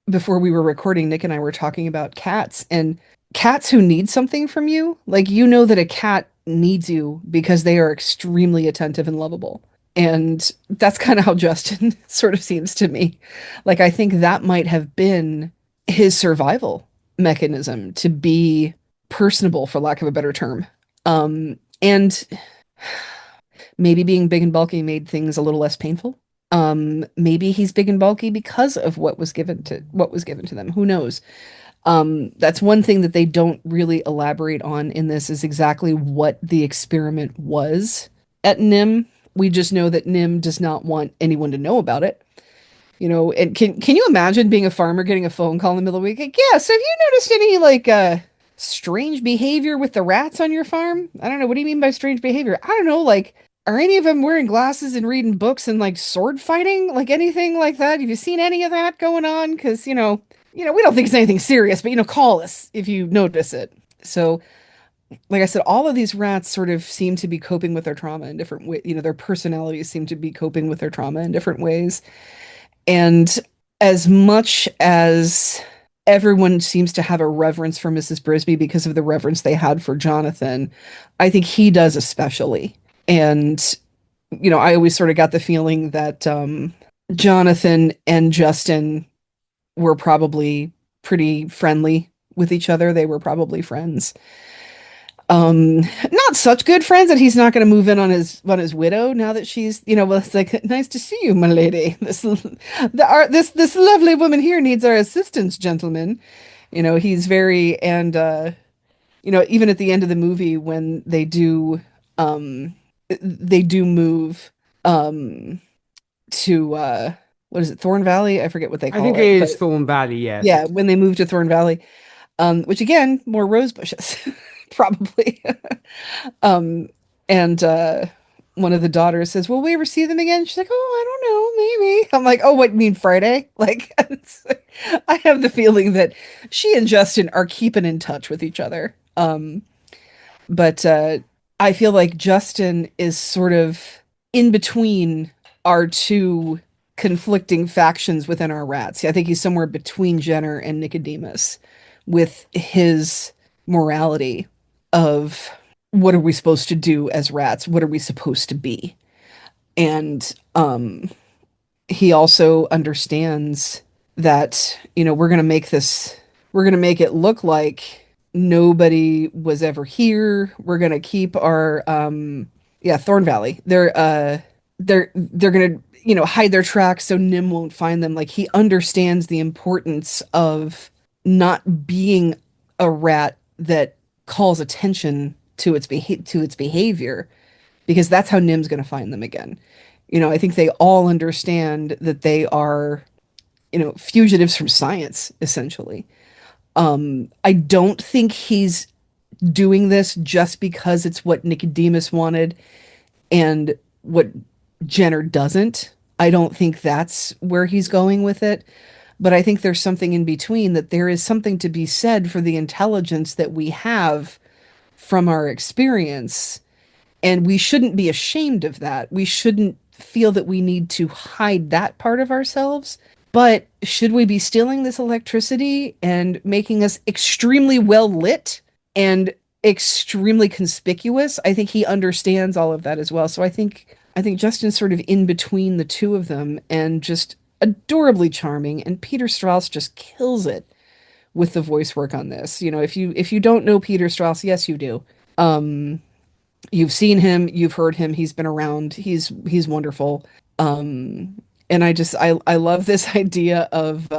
Before we were recording, Nick and I were talking about cats, and cats who need something from you, like, that a cat needs you because they are extremely attentive and lovable. And that's kind of how Justin sort of seems to me. Like, I think that might have been his survival mechanism, to be personable, for lack of a better term. And maybe being big and bulky made things a little less painful. Maybe he's big and bulky because of what was given to them. Who knows? That's one thing that they don't really elaborate on in this, is exactly what the experiment was at Nihm. We just know that Nihm does not want anyone to know about it. And can you imagine being a farmer getting a phone call in the middle of the week? Like, yeah, so have you noticed any strange behavior with the rats on your farm? I don't know. What do you mean by strange behavior? I don't know, like, are any of them wearing glasses and reading books and like sword fighting? Like anything like that? Have you seen any of that going on? Because, we don't think it's anything serious, but call us if you notice it. So, like I said, all of these rats sort of seem to be coping with their trauma in different ways. Their personalities seem to be coping with their trauma in different ways. And as much as everyone seems to have a reverence for Mrs. Brisby because of the reverence they had for Jonathan, I think he does especially. And, I always sort of got the feeling that Jonathan and Justin were probably pretty friendly with each other. They were probably friends. Not such good friends that he's not going to move in on his widow now that she's, well, it's like, nice to see you, my lady. This lovely woman here needs our assistance, gentlemen. He's very, and even at the end of the movie when they do move to what is it, Thorn Valley? I forget what they call it. I think it is Thorn Valley, yes. Yeah, when they move to Thorn Valley, which again, more rose bushes, probably. And one of the daughters says, "Will we ever see them again?" She's like, "Oh, I don't know, maybe." I'm like, "Oh, what, you mean Friday?" Like, I have the feeling that she and Justin are keeping in touch with each other. But I feel like Justin is sort of in between our two conflicting factions within our rats. I think he's somewhere between Jenner and Nicodemus with his morality of what are we supposed to do as rats? What are we supposed to be? And he also understands that, we're going to make it look like nobody was ever here. We're going to keep our, Thorn Valley. They're going to, hide their tracks so Nim won't find them. Like, he understands the importance of not being a rat that calls attention to its behavior, because that's how Nim's going to find them again. I think they all understand that they are, fugitives from science, essentially. I don't think he's doing this just because it's what Nicodemus wanted and what Jenner doesn't. I don't think that's where he's going with it. But I think there's something in between, that there is something to be said for the intelligence that we have from our experience. And we shouldn't be ashamed of that. We shouldn't feel that we need to hide that part of ourselves. But should we be stealing this electricity and making us extremely well lit and extremely conspicuous? I think he understands all of that as well. So I think Justin's sort of in between the two of them, and just adorably charming. And Peter Strauss just kills it with the voice work on this. If you don't know Peter Strauss, yes, you do. You've seen him, you've heard him, he's been around, he's wonderful. And I love this idea of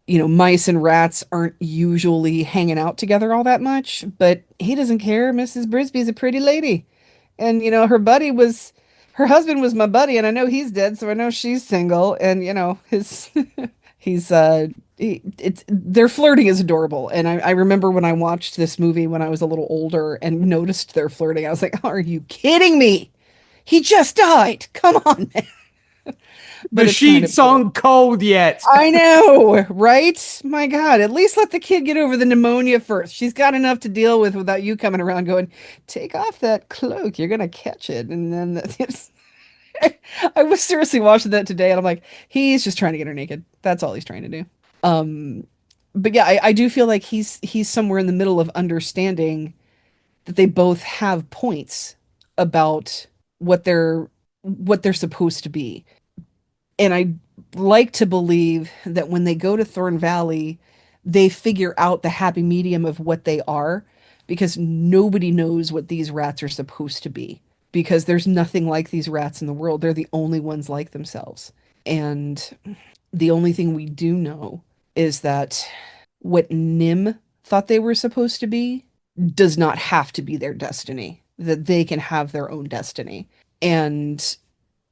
mice and rats aren't usually hanging out together all that much, but he doesn't care. Mrs. Brisby's a pretty lady. And her husband was my buddy, and I know he's dead, so I know she's single. And his he's it's their flirting is adorable. And I remember when I watched this movie when I was a little older and noticed their flirting, I was like, are you kidding me? He just died. Come on, man. The But it's kind of sheets cool. aren't cold yet. I know, right? My God, at least let the kid get over the pneumonia first. She's got enough to deal with without you coming around going, "Take off that cloak, you're gonna catch it." And then I was seriously watching that today, and I'm like, he's just trying to get her naked. That's all he's trying to do. Um, but yeah, I do feel like he's somewhere in the middle of understanding that they both have points about what they're supposed to be. And I like to believe that when they go to Thorn Valley, they figure out the happy medium of what they are, because nobody knows what these rats are supposed to be, because there's nothing like these rats in the world. They're the only ones like themselves. And the only thing we do know is that what Nim thought they were supposed to be does not have to be their destiny, that they can have their own destiny. And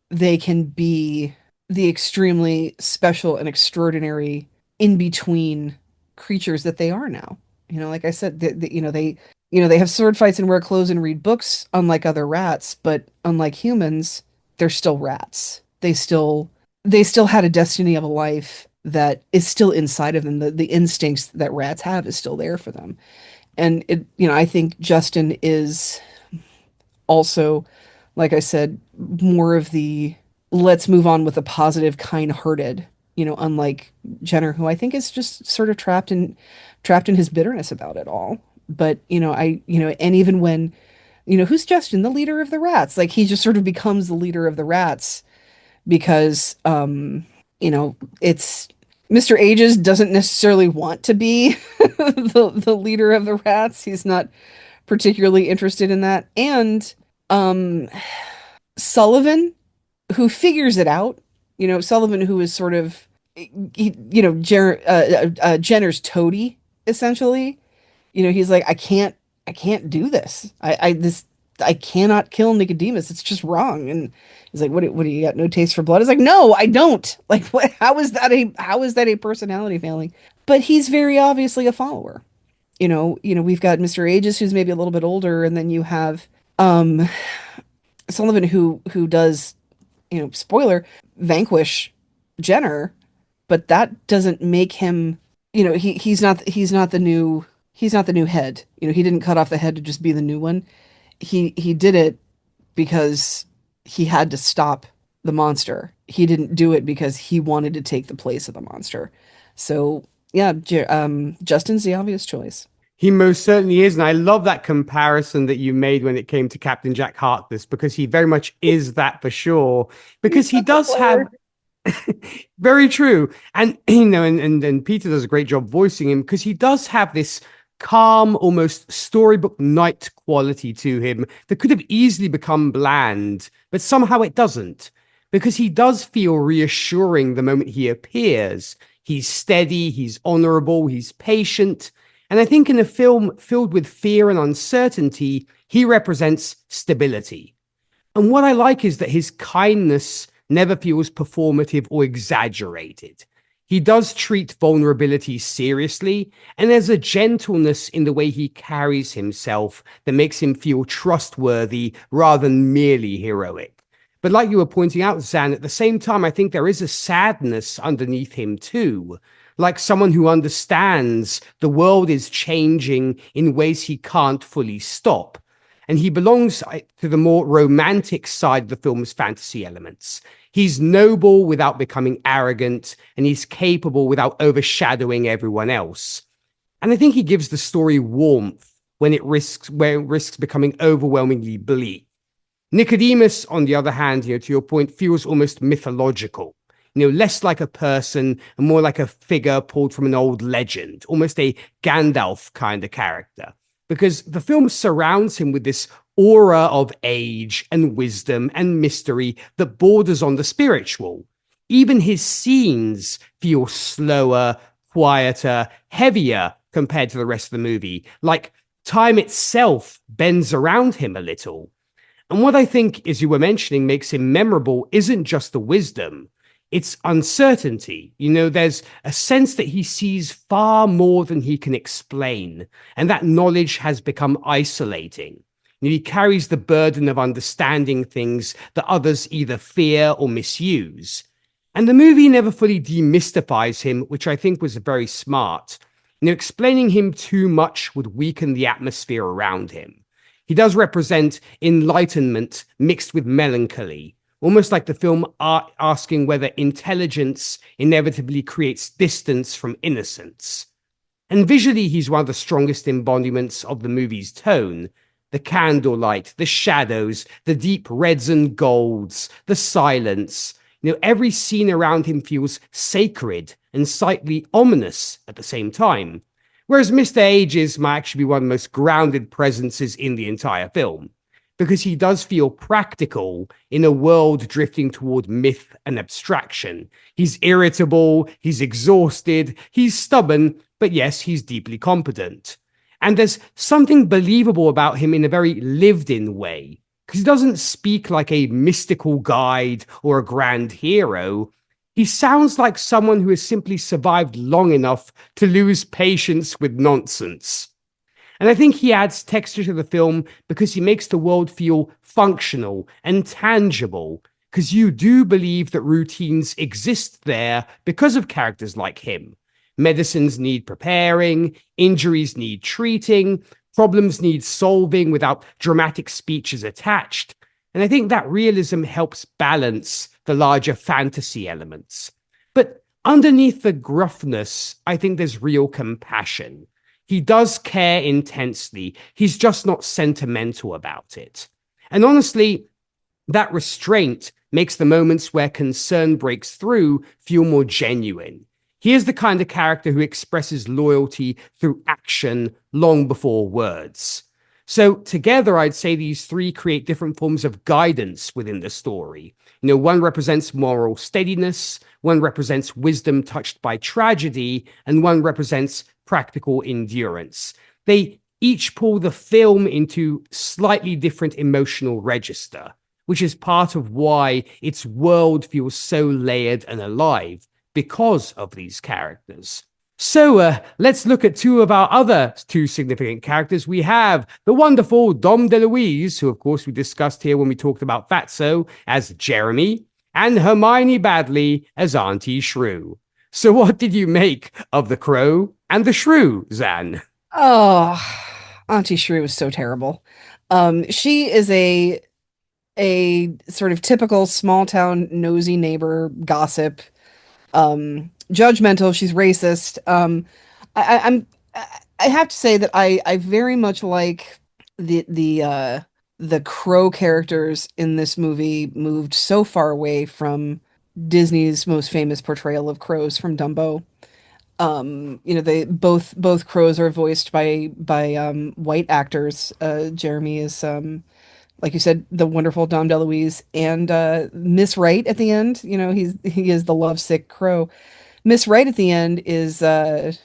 they can be the extremely special and extraordinary in between creatures that they are now. Like I said, they have sword fights and wear clothes and read books, unlike other rats, but unlike humans, they're still rats. They still had a destiny of a life that is still inside of them. The instincts that rats have is still there for them. And I think Justin is also, like I said, more of the let's move on with a positive, kind-hearted, unlike Jenner, who I think is just sort of trapped in his bitterness about it all. But, and even when, who's Justin, the leader of the rats? Like, he just sort of becomes the leader of the rats because, it's Mr. Ages doesn't necessarily want to be the leader of the rats. He's not particularly interested in that. And Sullivan, who figures it out, Sullivan, who is sort of, Jenner's toady, essentially. He's like, I can't do this. I cannot kill Nicodemus. It's just wrong. And he's like, what do you got? No taste for blood? It's like, no, I don't. Like, what? How is that a personality failing? But he's very obviously a follower. We've got Mr. Aegis, who's maybe a little bit older, and then you have, Sullivan who does, spoiler, vanquish Jenner, but that doesn't make him, he's not the new head. He didn't cut off the head to just be the new one. He did it because he had to stop the monster. He didn't do it because he wanted to take the place of the monster. So yeah, Justin's the obvious choice. He most certainly is. And I love that comparison that you made when it came to Captain Jack Harkness, because he very much is that for sure. Because he does have very true. And, and Peter does a great job voicing him, because he does have this calm, almost storybook knight quality to him that could have easily become bland, but somehow it doesn't, because he does feel reassuring the moment he appears. He's steady, he's honorable, he's patient. And I think in a film filled with fear and uncertainty, he represents stability. And what I like is that his kindness never feels performative or exaggerated. He does treat vulnerability seriously, and there's a gentleness in the way he carries himself that makes him feel trustworthy rather than merely heroic. But like you were pointing out, Zan, at the same time, I think there is a sadness underneath him too. Like someone who understands the world is changing in ways he can't fully stop. And he belongs to the more romantic side of the film's fantasy elements. He's noble without becoming arrogant, and he's capable without overshadowing everyone else. And I think he gives the story warmth when it risks becoming overwhelmingly bleak. Nicodemus, on the other hand, to your point, feels almost mythological. Less like a person and more like a figure pulled from an old legend, almost a Gandalf kind of character, because the film surrounds him with this aura of age and wisdom and mystery that borders on the spiritual. Even his scenes feel slower, quieter, heavier compared to the rest of the movie, like time itself bends around him a little. And what I think, as you were mentioning, makes him memorable isn't just the wisdom. It's uncertainty. There's a sense that he sees far more than he can explain, and that knowledge has become isolating. He carries the burden of understanding things that others either fear or misuse. And the movie never fully demystifies him, which I think was very smart. Explaining him too much would weaken the atmosphere around him. He does represent enlightenment mixed with melancholy, almost like the film asking whether intelligence inevitably creates distance from innocence. And visually, he's one of the strongest embodiments of the movie's tone. The candlelight, the shadows, the deep reds and golds, the silence. Every scene around him feels sacred and slightly ominous at the same time. Whereas Mr. Ages might actually be one of the most grounded presences in the entire film, because he does feel practical in a world drifting toward myth and abstraction. He's irritable, he's exhausted, he's stubborn, but yes, he's deeply competent. And there's something believable about him in a very lived-in way, because he doesn't speak like a mystical guide or a grand hero. He sounds like someone who has simply survived long enough to lose patience with nonsense. And I think he adds texture to the film because he makes the world feel functional and tangible, because you do believe that routines exist there because of characters like him. Medicines need preparing, injuries need treating, problems need solving without dramatic speeches attached. And I think that realism helps balance the larger fantasy elements. But underneath the gruffness, I think there's real compassion. He does care intensely. He's just not sentimental about it. And honestly, that restraint makes the moments where concern breaks through feel more genuine. He is the kind of character who expresses loyalty through action long before words. So together, I'd say these three create different forms of guidance within the story. One represents moral steadiness, one represents wisdom touched by tragedy, and one represents practical endurance. They each pull the film into slightly different emotional register, which is part of why its world feels so layered and alive, because of these characters. So let's look at two of our other two significant characters. We have the wonderful Dom DeLuise, who of course we discussed here when we talked about Fatso, as Jeremy, and Hermione Badley as Auntie Shrew. So what did you make of the Crow and the Shrew, Zan? Oh, Auntie Shrew is so terrible. She is a sort of typical small town nosy neighbor gossip, judgmental. She's racist. I'm I have to say that I very much like the crow characters in this movie moved so far away from Disney's most famous portrayal of crows from Dumbo. They both crows are voiced by white actors. Jeremy is like you said, the wonderful Dom DeLuise, and Miss Wright at the end. He is the lovesick crow. Miss Wright at the end is Edie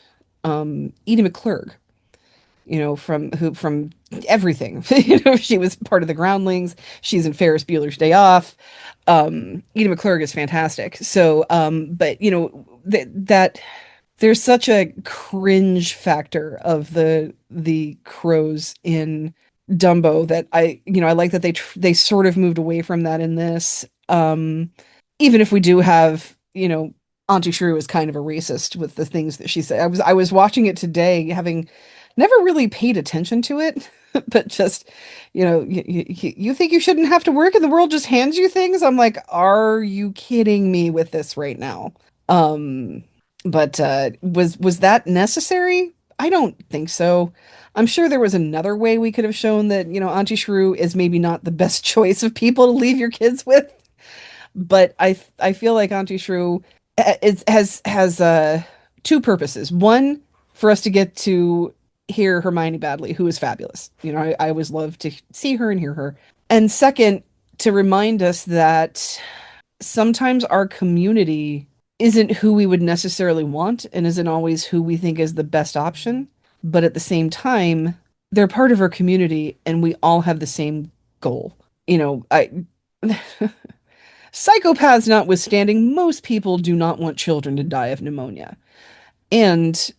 McClurg. From everything. She was part of the Groundlings. She's in Ferris Bueller's Day Off. Edie McClurg is fantastic. So, but that there's such a cringe factor of the crows in Dumbo that I like that they sort of moved away from that in this. Even if we do have, Auntie Shrew is kind of a racist with the things that she said. I was watching it today, having never really paid attention to it, but just, you think you shouldn't have to work and the world just hands you things? I'm like, are you kidding me with this right now? But was that necessary? I don't think so. I'm sure there was another way we could have shown that, Auntie Shrew is maybe not the best choice of people to leave your kids with. But I feel like Auntie Shrew has two purposes. One, for us to get to hear Hermione Badley, who is fabulous. I always love to see her and hear her. And second, to remind us that sometimes our community isn't who we would necessarily want and isn't always who we think is the best option. But at the same time, they're part of our community and we all have the same goal. Psychopaths notwithstanding, most people do not want children to die of pneumonia. And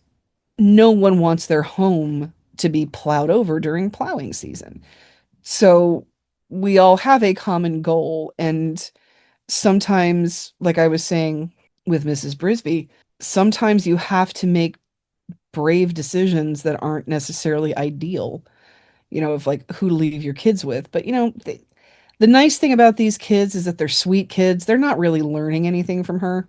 no one wants their home to be plowed over during plowing season. So we all have a common goal. And sometimes, like I was saying with Mrs. Brisby, sometimes you have to make brave decisions that aren't necessarily ideal, of like who to leave your kids with. But, the nice thing about these kids is that they're sweet kids. They're not really learning anything from her.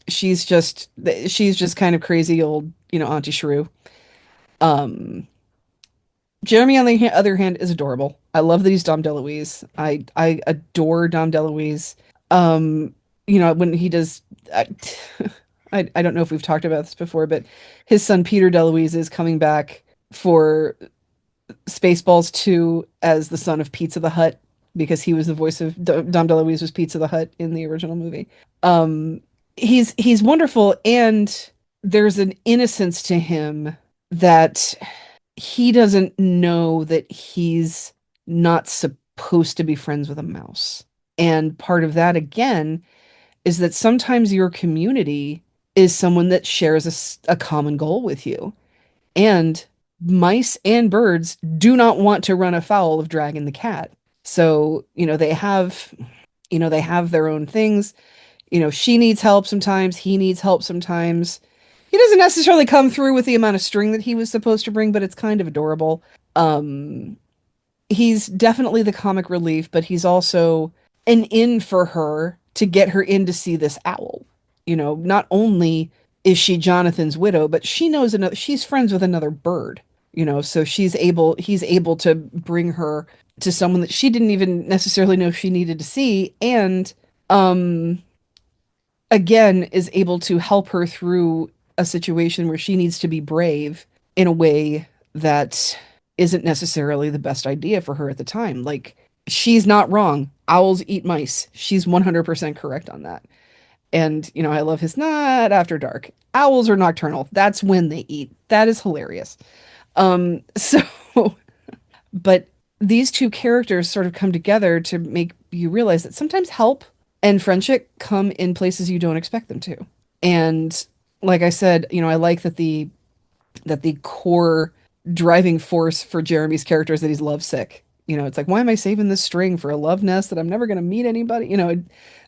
She's just kind of crazy old, Auntie Shrew. Jeremy, on the other hand, is adorable. I love that he's Dom DeLuise. I adore Dom DeLuise. When he does, I don't know if we've talked about this before, but his son Peter DeLuise is coming back for Spaceballs 2 as the son of Pizza the Hut, because he was the voice of Dom DeLuise was Pizza the Hut in the original movie. He's wonderful, and there's an innocence to him that he doesn't know that he's not supposed to be friends with a mouse. And part of that, again, is that sometimes your community is someone that shares a common goal with you. And mice and birds do not want to run afoul of Dragon the cat. So, they have their own things. She needs help sometimes. He needs help sometimes. He doesn't necessarily come through with the amount of string that he was supposed to bring, but it's kind of adorable. He's definitely the comic relief, but he's also an in for her to get her in to see this owl. Not only is she Jonathan's widow, but she knows she's friends with another bird, so he's able to bring her to someone that she didn't even necessarily know she needed to see. And, again, is able to help her through a situation where she needs to be brave in a way that isn't necessarily the best idea for her at the time. Like, she's not wrong. Owls eat mice. She's 100% correct on that. And, I love his not after dark. Owls are nocturnal. That's when they eat. That is hilarious. But these two characters sort of come together to make you realize that sometimes help and friendship come in places you don't expect them to. And like I said, I like that the core driving force for Jeremy's character is that he's lovesick. It's like, why am I saving this string for a love nest that I'm never going to meet anybody?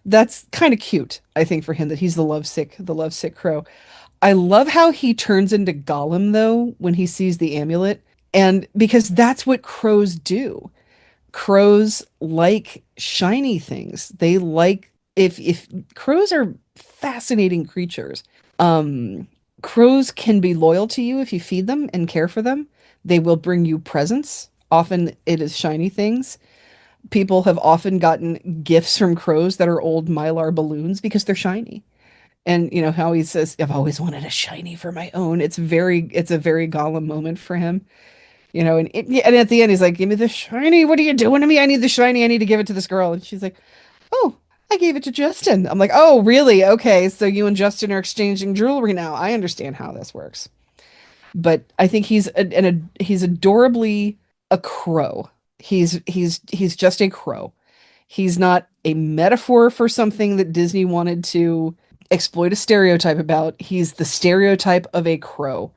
That's kind of cute, I think, for him that he's the lovesick crow. I love how he turns into Gollum though when he sees the amulet, and because that's what crows do. Crows like shiny things. They like if crows are fascinating creatures. Um, Crows can be loyal to you if you feed them and care for them. They will bring you presents. Often it is shiny things. People have often gotten gifts from crows that are old mylar balloons because they're shiny. And how he says, "I've always wanted a shiny for my own." It's a very Gollum moment for him. And at the end he's like, "Give me the shiny. What are you doing to me? I need the shiny. I need to give it to this girl." And she's like, "Oh, I gave it to Justin." I'm like, "Oh, really? Okay, so you and Justin are exchanging jewelry now. I understand how this works." But I think he's adorably a crow. He's just a crow. He's not a metaphor for something that Disney wanted to exploit a stereotype about. He's the stereotype of a crow,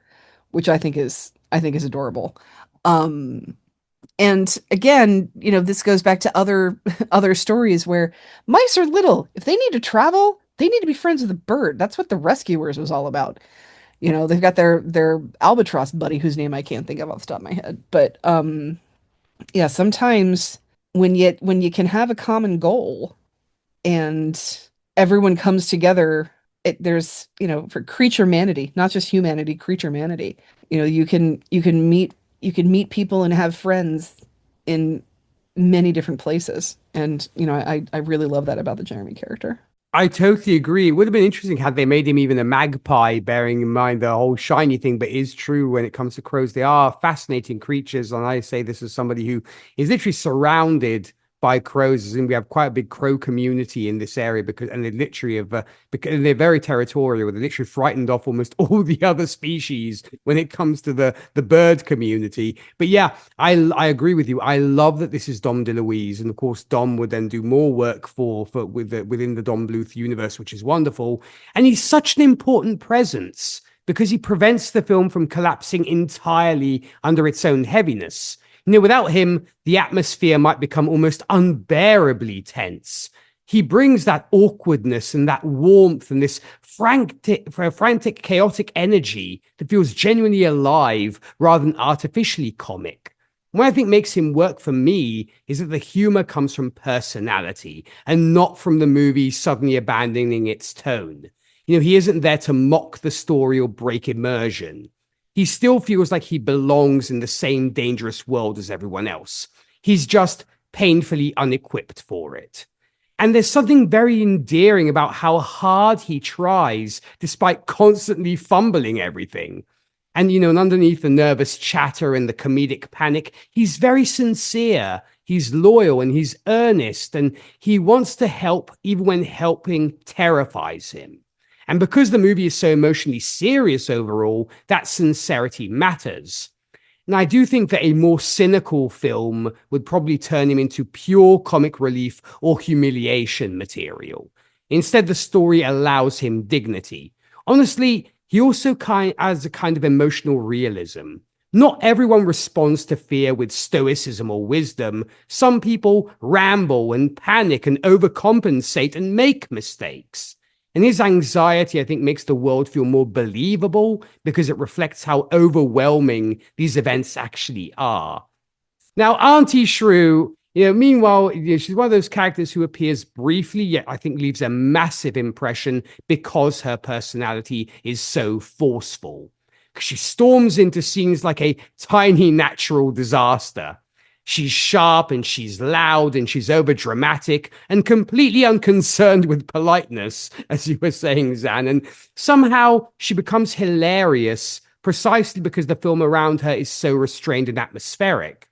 which I think is adorable. Um, and again, this goes back to other other stories where mice are little. If they need to travel, they need to be friends with a bird. That's what the Rescuers was all about. They've got their albatross buddy whose name I can't think of off the top of my head. But yeah, sometimes when you can have a common goal and everyone comes together, there's for creature manity, not just humanity, creature manity. You can meet people and have friends in many different places, and I really love that about the Jeremy character. I totally agree. It would have been interesting had they made him even a magpie, bearing in mind the whole shiny thing, but it is true when it comes to crows. They are fascinating creatures. And I say this as somebody who is literally surrounded by crows, and we have quite a big crow community in this area and they literally have, because they're very territorial. They're literally frightened off almost all the other species when it comes to the bird community. But yeah, I agree with you. I love that this is Dom DeLuise, and of course Dom would then do more work within the Dom Bluth universe, which is wonderful. And he's such an important presence because he prevents the film from collapsing entirely under its own heaviness. Without him, the atmosphere might become almost unbearably tense. He brings that awkwardness and that warmth and this frantic, chaotic energy that feels genuinely alive rather than artificially comic. What I think makes him work for me is that the humor comes from personality and not from the movie suddenly abandoning its tone. He isn't there to mock the story or break immersion. He still feels like he belongs in the same dangerous world as everyone else. He's just painfully unequipped for it. And there's something very endearing about how hard he tries despite constantly fumbling everything. And underneath the nervous chatter and the comedic panic, he's very sincere, he's loyal, and he's earnest, and he wants to help even when helping terrifies him. And because the movie is so emotionally serious overall, that sincerity matters. And I do think that a more cynical film would probably turn him into pure comic relief or humiliation material. Instead, the story allows him dignity. Honestly, he also has a kind of emotional realism. Not everyone responds to fear with stoicism or wisdom. Some people ramble and panic and overcompensate and make mistakes. And his anxiety, I think, makes the world feel more believable because it reflects how overwhelming these events actually are. Now, Auntie Shrew, meanwhile, she's one of those characters who appears briefly, yet I think leaves a massive impression because her personality is so forceful. She storms into scenes like a tiny natural disaster. She's sharp and she's loud and she's overdramatic and completely unconcerned with politeness, as you were saying, Zan. And somehow she becomes hilarious precisely because the film around her is so restrained and atmospheric.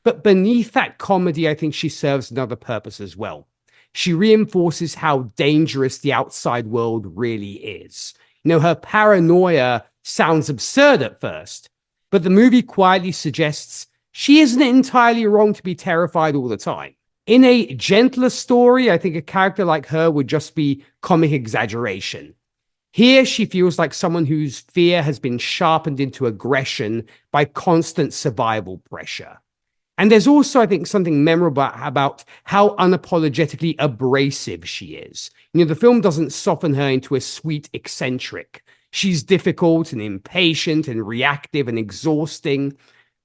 But beneath that comedy, I think she serves another purpose as well. She reinforces how dangerous the outside world really is. Her paranoia sounds absurd at first, but the movie quietly suggests she isn't entirely wrong to be terrified all the time. In a gentler story, I think a character like her would just be comic exaggeration. Here, she feels like someone whose fear has been sharpened into aggression by constant survival pressure. And there's also, I think, something memorable about how unapologetically abrasive she is. The film doesn't soften her into a sweet eccentric. She's difficult and impatient and reactive and exhausting.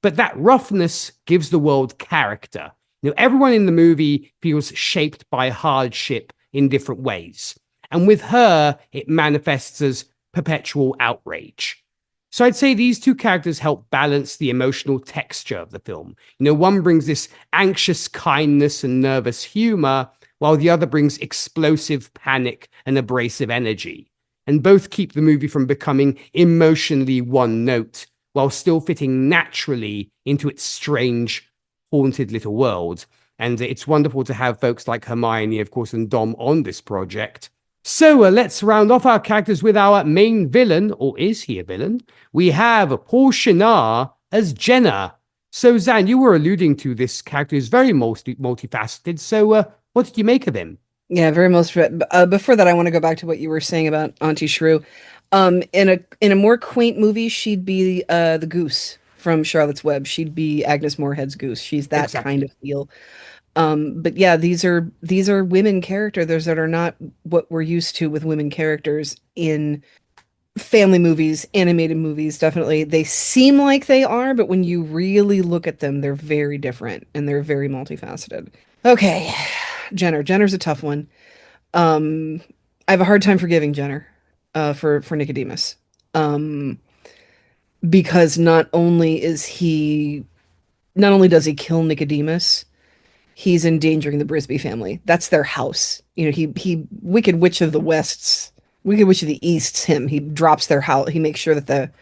But that roughness gives the world character. Everyone in the movie feels shaped by hardship in different ways. And with her, it manifests as perpetual outrage. So I'd say these two characters help balance the emotional texture of the film. One brings this anxious kindness and nervous humor, while the other brings explosive panic and abrasive energy. And both keep the movie from becoming emotionally one note, while still fitting naturally into its strange, haunted little world. And it's wonderful to have folks like Hermione, of course, and Dom on this project. So let's round off our characters with our main villain, or is he a villain? We have Paul Shinar as Jenna. So Zan, you were alluding to this character is very multifaceted. So what did you make of him? Yeah, very most. Before that, I want to go back to what you were saying about Auntie Shrew. In a more quaint movie, she'd be the goose from Charlotte's Web. She'd be Agnes Moorehead's goose. She's that kind of feel. But yeah, these are women characters that are not what we're used to with women characters in family movies, animated movies. Definitely, they seem like they are, but when you really look at them, they're very different and they're very multifaceted. Okay, Jenner's a tough one. I have a hard time forgiving Jenner for Nicodemus, because not only does he kill Nicodemus, he's endangering the Brisby family. That's their house. He Wicked Witch of the East's him. He drops their house. He makes sure that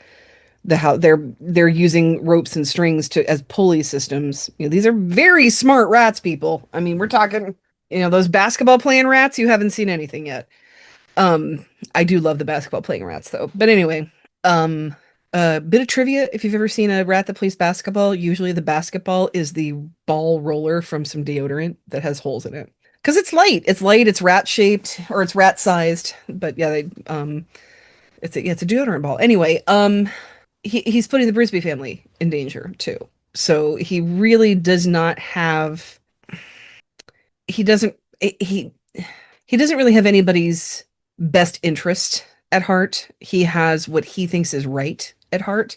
the house they're using ropes and strings as pulley systems. These are very smart rats, people. I mean, we're talking, those basketball playing rats. You haven't seen anything yet. I do love the basketball playing rats though. But anyway, bit of trivia: if you've ever seen a rat that plays basketball, usually the basketball is the ball roller from some deodorant that has holes in it. Because it's light. It's rat shaped, or it's rat sized. But yeah, it's a deodorant ball. Anyway, he's putting the Brisby family in danger too. So he really does not have. He doesn't really have anybody's best interest at heart. He has what he thinks is right at heart,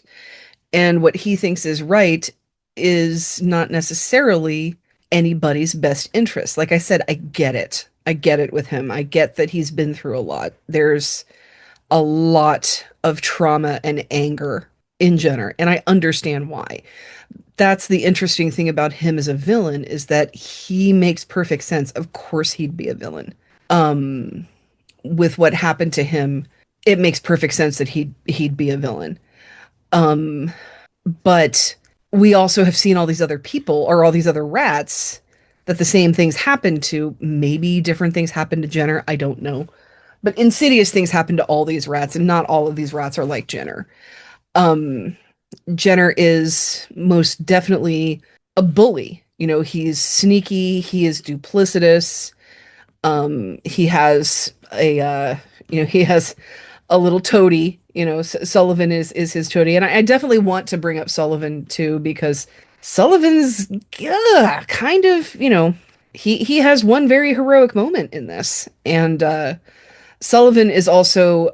and what he thinks is right is not necessarily anybody's best interest. Like I said, I get it with him. I get that he's been through a lot. There's a lot of trauma and anger in Jenner, and I understand why. That's the interesting thing about him as a villain, is that he makes perfect sense. Of course he'd be a villain. With what happened to him, it makes perfect sense that he'd be a villain. But we also have seen all these other people, or all these other rats, that the same things happen to. Maybe different things happen to Jenner, I don't know. But insidious things happen to all these rats, and not all of these rats are like Jenner. Jenner is most definitely a bully. He's sneaky, he is duplicitous. He has a little toady. Sullivan is his toady, and I definitely want to bring up Sullivan too, because Sullivan's kind of, he has one very heroic moment in this, and Sullivan is also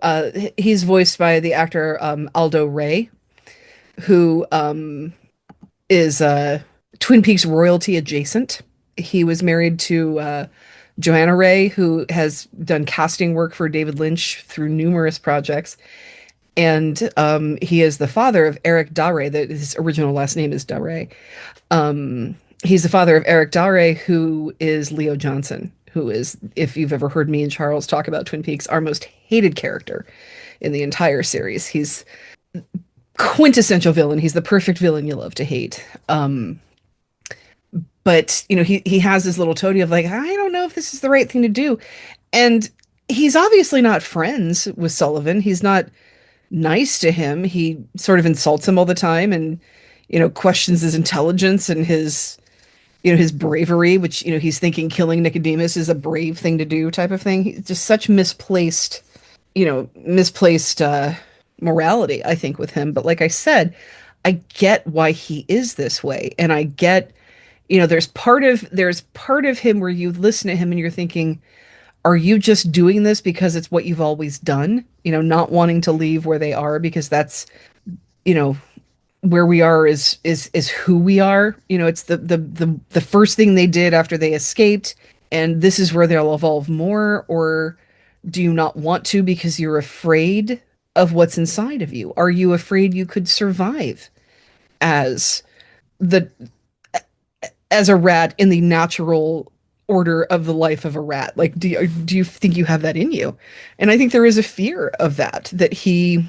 he's voiced by the actor Aldo Ray, who is Twin Peaks royalty adjacent. He was married to Joanna Ray, who has done casting work for David Lynch through numerous projects. And he is the father of Eric Dare. His original last name is Dare. He's the father of Eric Dare, who is Leo Johnson, who is, if you've ever heard me and Charles talk about Twin Peaks, our most hated character in the entire series. He's quintessential villain. He's the perfect villain you love to hate. But he has this little toady of like, I don't know if this is the right thing to do. And he's obviously not friends with Sullivan. He's not nice to him. He sort of insults him all the time, and questions his intelligence and his bravery, which he's thinking killing Nicodemus is a brave thing to do, type of thing. He's just such misplaced misplaced morality, I think, with him. But like I said, I get why he is this way. And I get, there's part of him where you listen to him and you're thinking, are you just doing this because it's what you've always done? Not wanting to leave where they are because that's, you know, where we are is who we are. It's the first thing they did after they escaped, and this is where they'll evolve more. Or do you not want to because you're afraid of what's inside of you? Are you afraid you could survive as the as a rat in the natural order of the life of a rat? Like, do you think you have that in you? And I think there is a fear of that he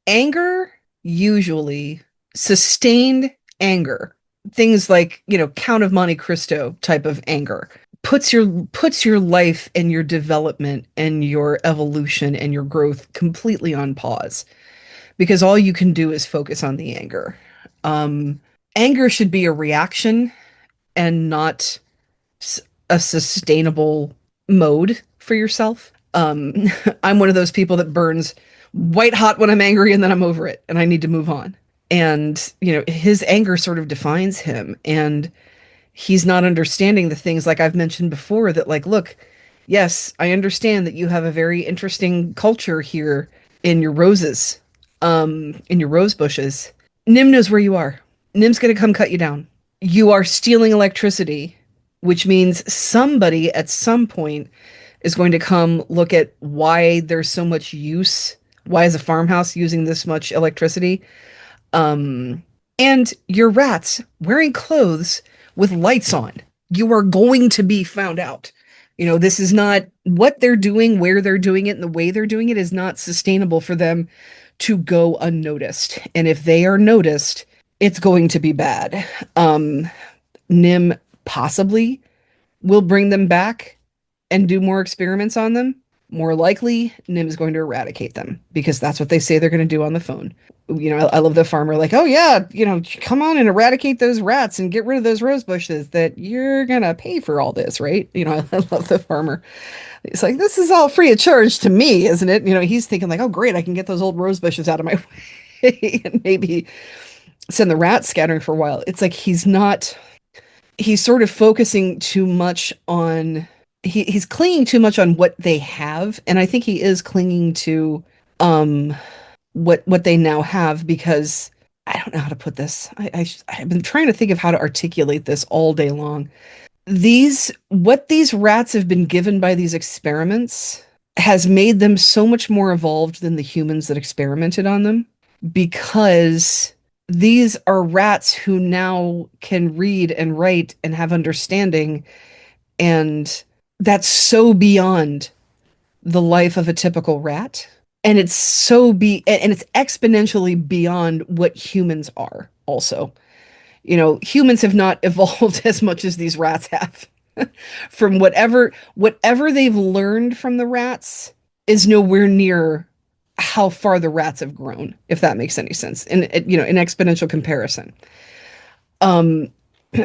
anger, usually sustained anger, things like, Count of Monte Cristo type of anger, puts your life and your development and your evolution and your growth completely on pause, because all you can do is focus on the anger. um Anger should be a reaction and not a sustainable mode for yourself. I'm one of those people that burns white hot when I'm angry, and then I'm over it and I need to move on. And, his anger sort of defines him. And he's not understanding the things, like I've mentioned before, that, like, look, yes, I understand that you have a very interesting culture here in your roses, in your rose bushes. Nim knows where you are. Nim's going to come cut you down. You are stealing electricity, which means somebody at some point is going to come look at why there's so much use. Why is a farmhouse using this much electricity? And your rats wearing clothes with lights on. You are going to be found out. This is not what they're doing, where they're doing it, and the way they're doing it is not sustainable for them to go unnoticed. And if they are noticed, it's going to be bad. Nim possibly will bring them back and do more experiments on them. More likely, Nim is going to eradicate them, because that's what they say they're going to do on the phone. I love the farmer, like, oh yeah, come on and eradicate those rats and get rid of those rose bushes, that you're going to pay for all this, right? I love the farmer. It's like, this is all free of charge to me, isn't it? He's thinking like, oh great, I can get those old rose bushes out of my way and maybe send the rats scattering for a while. It's like he's sort of focusing too much on, he's clinging too much on what they have. And I think he is clinging to what they now have, because I don't know how to put this. I've been trying to think of how to articulate this all day long. What these rats have been given by these experiments has made them so much more evolved than the humans that experimented on them, because these are rats who now can read and write and have understanding, and that's so beyond the life of a typical rat. And it's and it's exponentially beyond what humans are also. Humans have not evolved as much as these rats have. From whatever they've learned from the rats is nowhere near how far the rats have grown, if that makes any sense, in exponential comparison.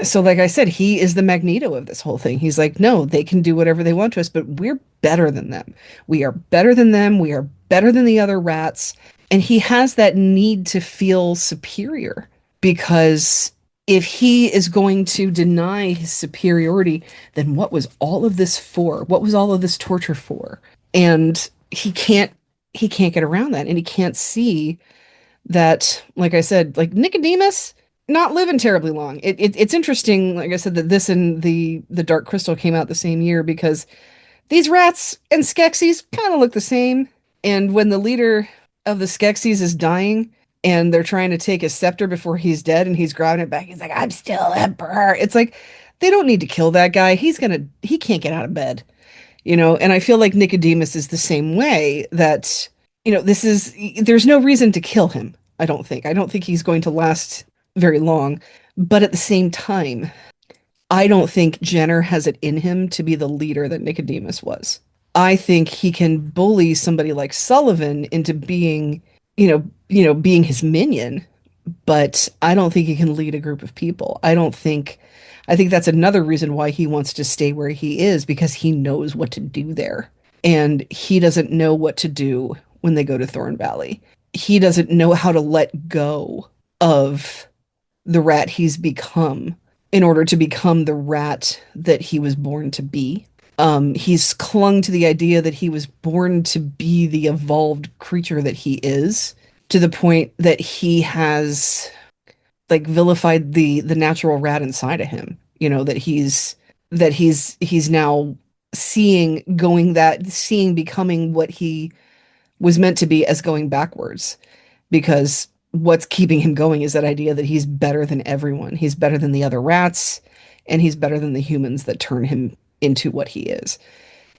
So like I said, he is the Magneto of this whole thing. He's like, no, they can do whatever they want to us, but we're better than them. We are better than them. We are better than the other rats. And he has that need to feel superior, because if he is going to deny his superiority, then what was all of this for? What was all of this torture for? And he can't get around that. And he can't see that, like I said, like Nicodemus not living terribly long. It's interesting, like I said, that this and the Dark Crystal came out the same year, because these rats and Skeksis kind of look the same. And when the leader of the Skeksis is dying and they're trying to take his scepter before he's dead and he's grabbing it back, he's like, I'm still emperor. It's like, they don't need to kill that guy. He can't get out of bed. And I feel like Nicodemus is the same way, that, there's no reason to kill him. I don't think he's going to last very long. But at the same time, I don't think Jenner has it in him to be the leader that Nicodemus was. I think he can bully somebody like Sullivan into being, being his minion, but I don't think he can lead a group of people. I think that's another reason why he wants to stay where he is, because he knows what to do there. and he doesn't know what to do when they go to Thorn Valley. He doesn't know how to let go of the rat he's become in order to become the rat that he was born to be. He's clung to the idea that he was born to be the evolved creature that he is, to the point that he has like vilified the natural rat inside of him. You know, that he's now seeing becoming what he was meant to be as going backwards, because what's keeping him going is that idea that he's better than everyone. He's better than the other rats, and he's better than the humans that turn him into what he is.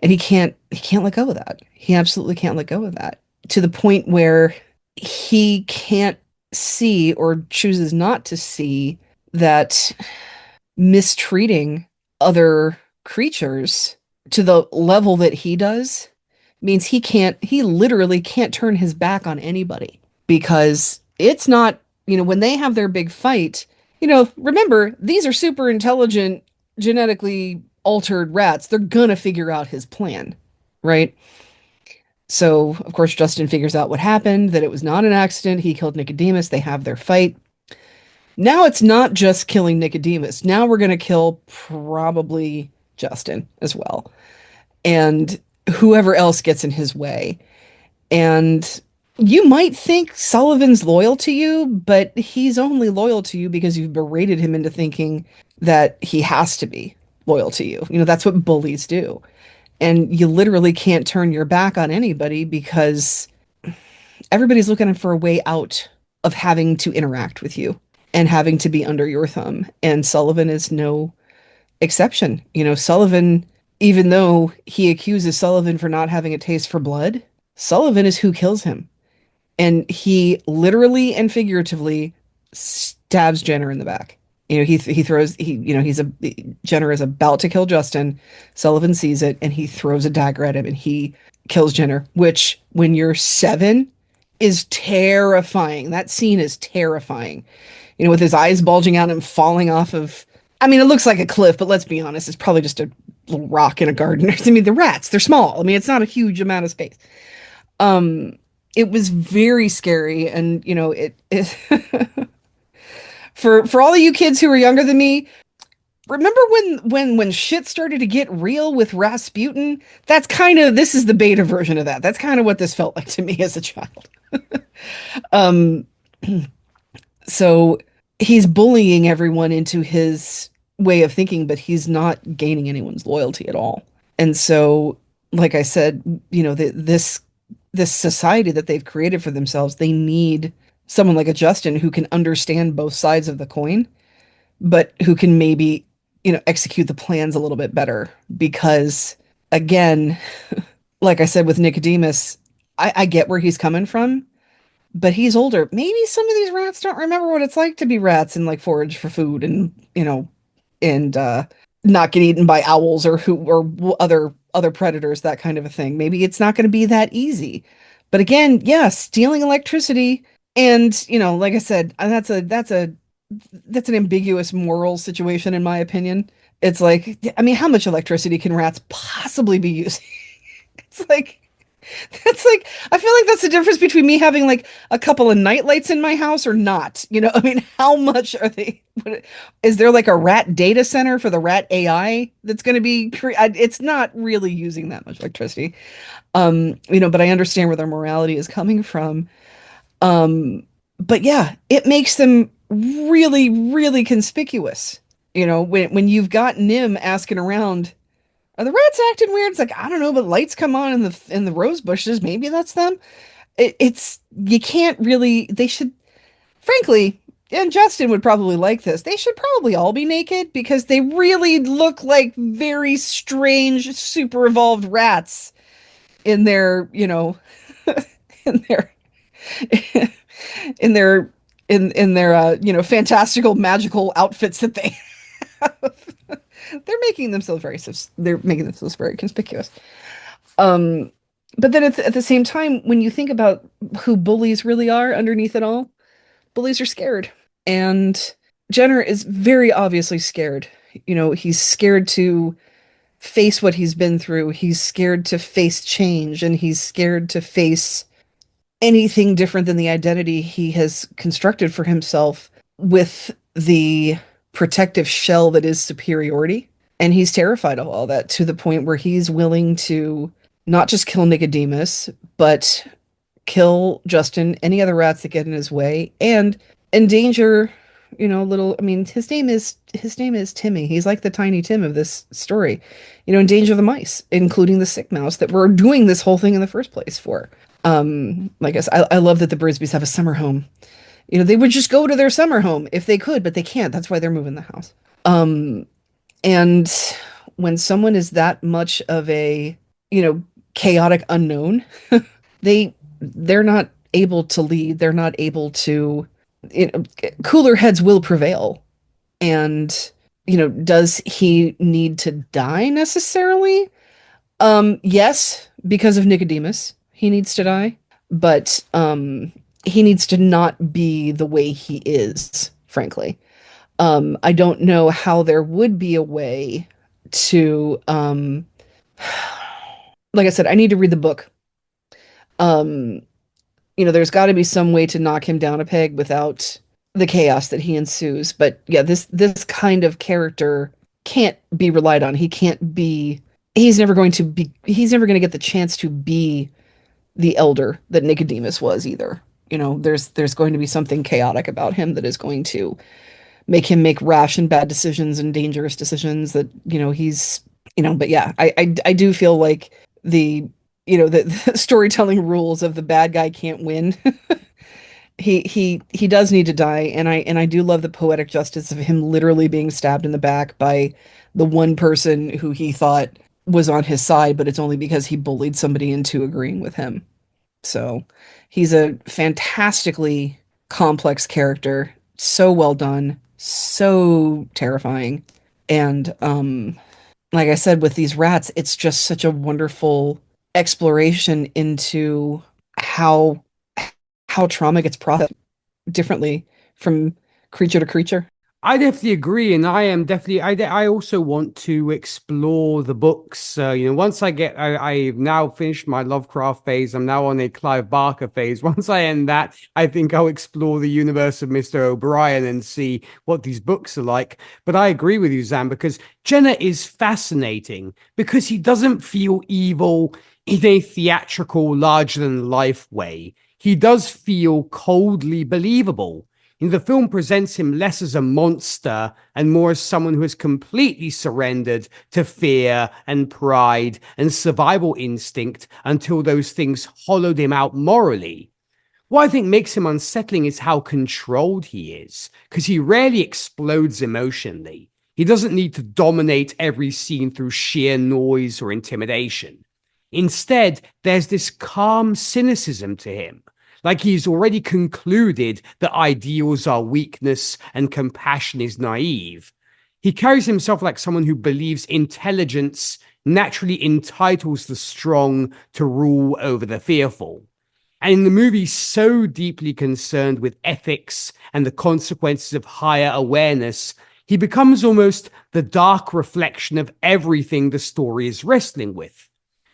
And he can't let go of that. He absolutely can't let go of that, to the point where he can't see, or chooses not to see, that mistreating other creatures to the level that he does means he literally can't turn his back on anybody, because it's not, when they have their big fight, remember, these are super intelligent, genetically altered rats. They're gonna figure out his plan, right? So, of course, Justin figures out what happened, that it was not an accident. He killed Nicodemus. They have their fight. Now it's not just killing Nicodemus. Now we're going to kill probably Justin as well, and whoever else gets in his way. And you might think Sullivan's loyal to you, but he's only loyal to you because you've berated him into thinking that he has to be loyal to you. That's what bullies do. And you literally can't turn your back on anybody, because everybody's looking for a way out of having to interact with you and having to be under your thumb. And Sullivan is no exception. Sullivan, even though he accuses Sullivan for not having a taste for blood, Sullivan is who kills him. And he literally and figuratively stabs Jenner in the back. Jenner is about to kill Justin. Sullivan sees it and he throws a dagger at him and he kills Jenner, which, when you're 7, is terrifying. That scene is terrifying. With his eyes bulging out and falling off of, it looks like a cliff, but let's be honest, it's probably just a little rock in a garden. The rats, they're small. It's not a huge amount of space. It was very scary, and it for all of you kids who are younger than me, remember when shit started to get real with Rasputin? This is the beta version of that. That's kind of what this felt like to me as a child. So he's bullying everyone into his way of thinking, but he's not gaining anyone's loyalty at all. And so, like I said, this society that they've created for themselves, they need someone like a Justin who can understand both sides of the coin, but who can maybe, execute the plans a little bit better. Because, again, like I said with Nicodemus, I get where he's coming from, but he's older. Maybe some of these rats don't remember what it's like to be rats and like forage for food and, not get eaten by owls or other predators, that kind of a thing. Maybe it's not going to be that easy. But again, stealing electricity, and like I said, that's an ambiguous moral situation in my opinion. It's like, how much electricity can rats possibly be using? It's like, I feel like that's the difference between me having like a couple of nightlights in my house or not. How much are they? Is there like a rat data center for the rat AI that's going to be? It's not really using that much electricity. But I understand where their morality is coming from. But yeah, it makes them really, really conspicuous. When you've got Nihm asking around, are the rats acting weird? It's like, I don't know, but lights come on in the rose bushes. Maybe that's them. You can't really. They should, frankly, and Justin would probably like this. They should probably all be naked, because they really look like very strange, super evolved rats in their, in their, in their fantastical, magical outfits that they have. They're making themselves very conspicuous. But then at the same time, when you think about who bullies really are underneath it all, bullies are scared. And Jenner is very obviously scared. He's scared to face what he's been through. He's scared to face change, and he's scared to face anything different than the identity he has constructed for himself with the protective shell that is superiority. And he's terrified of all that to the point where he's willing to not just kill Nicodemus, but kill Justin, any other rats that get in his way, and endanger, little, I mean, his name is Timmy. He's like the Tiny Tim of this story. Endanger the mice, including the sick mouse that we're doing this whole thing in the first place for. Like I love that the Brisbys have a summer home. They would just go to their summer home if they could, but they can't. That's why they're moving the house. And when someone is that much of a, chaotic unknown, they're not able to lead. They're not able to, cooler heads will prevail. And, does he need to die necessarily? Yes, because of Nicodemus, he needs to die, but he needs to not be the way he is, frankly. I don't know how there would be a way to, like I said, I need to read the book. There's got to be some way to knock him down a peg without the chaos that he ensues. But yeah, this kind of character can't be relied on. He's never going to get the chance to be the elder that Nicodemus was either. There's going to be something chaotic about him that is going to make him make rash and bad decisions and dangerous decisions that, he's, but yeah, I do feel like the storytelling rules of the bad guy can't win. He does need to die, and I do love the poetic justice of him literally being stabbed in the back by the one person who he thought was on his side, but it's only because he bullied somebody into agreeing with him. So he's a fantastically complex character, so well done, so terrifying. And like I said, with these rats, it's just such a wonderful exploration into how trauma gets processed differently from creature to creature. I definitely agree, and I am definitely. I also want to explore the books. Once I've now finished my Lovecraft phase. I'm now on a Clive Barker phase. Once I end that, I think I'll explore the universe of Mr. O'Brien and see what these books are like. But I agree with you, Zam, because Jenna is fascinating because he doesn't feel evil in a theatrical, larger-than-life way. He does feel coldly believable. The film presents him less as a monster and more as someone who has completely surrendered to fear and pride and survival instinct until those things hollowed him out morally. What I think makes him unsettling is how controlled he is, because he rarely explodes emotionally. He doesn't need to dominate every scene through sheer noise or intimidation. Instead, there's this calm cynicism to him. Like he's already concluded that ideals are weakness and compassion is naive. He carries himself like someone who believes intelligence naturally entitles the strong to rule over the fearful. And in the movie so deeply concerned with ethics and the consequences of higher awareness, he becomes almost the dark reflection of everything the story is wrestling with.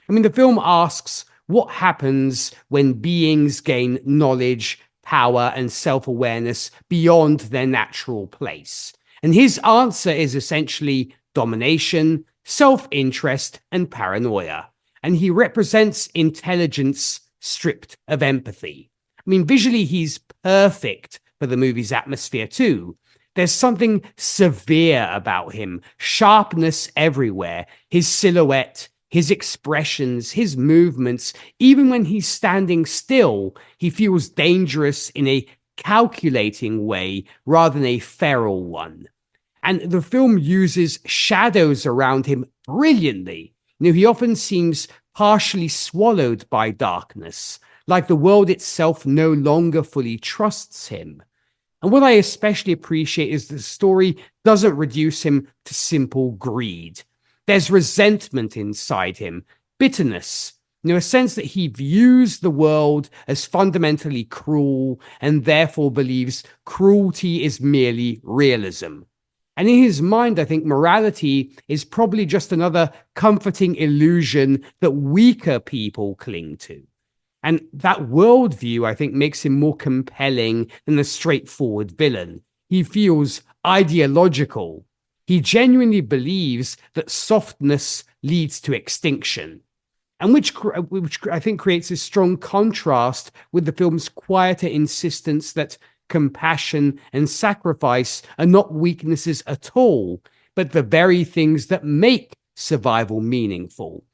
I mean, the film asks, what happens when beings gain knowledge, power, and self-awareness beyond their natural place? And his answer is essentially domination, self-interest, and paranoia. And he represents intelligence stripped of empathy. I mean, visually, he's perfect for the movie's atmosphere, too. There's something severe about him, sharpness everywhere, his silhouette, his expressions, his movements. Even when he's standing still, he feels dangerous in a calculating way rather than a feral one. And the film uses shadows around him brilliantly. He often seems partially swallowed by darkness, like the world itself no longer fully trusts him. And what I especially appreciate is the story doesn't reduce him to simple greed. There's resentment inside him, bitterness, a sense that he views the world as fundamentally cruel and therefore believes cruelty is merely realism. And in his mind, I think morality is probably just another comforting illusion that weaker people cling to. And that worldview, I think, makes him more compelling than a straightforward villain. He feels ideological. He genuinely believes that softness leads to extinction, and which I think creates a strong contrast with the film's quieter insistence that compassion and sacrifice are not weaknesses at all, but the very things that make survival meaningful.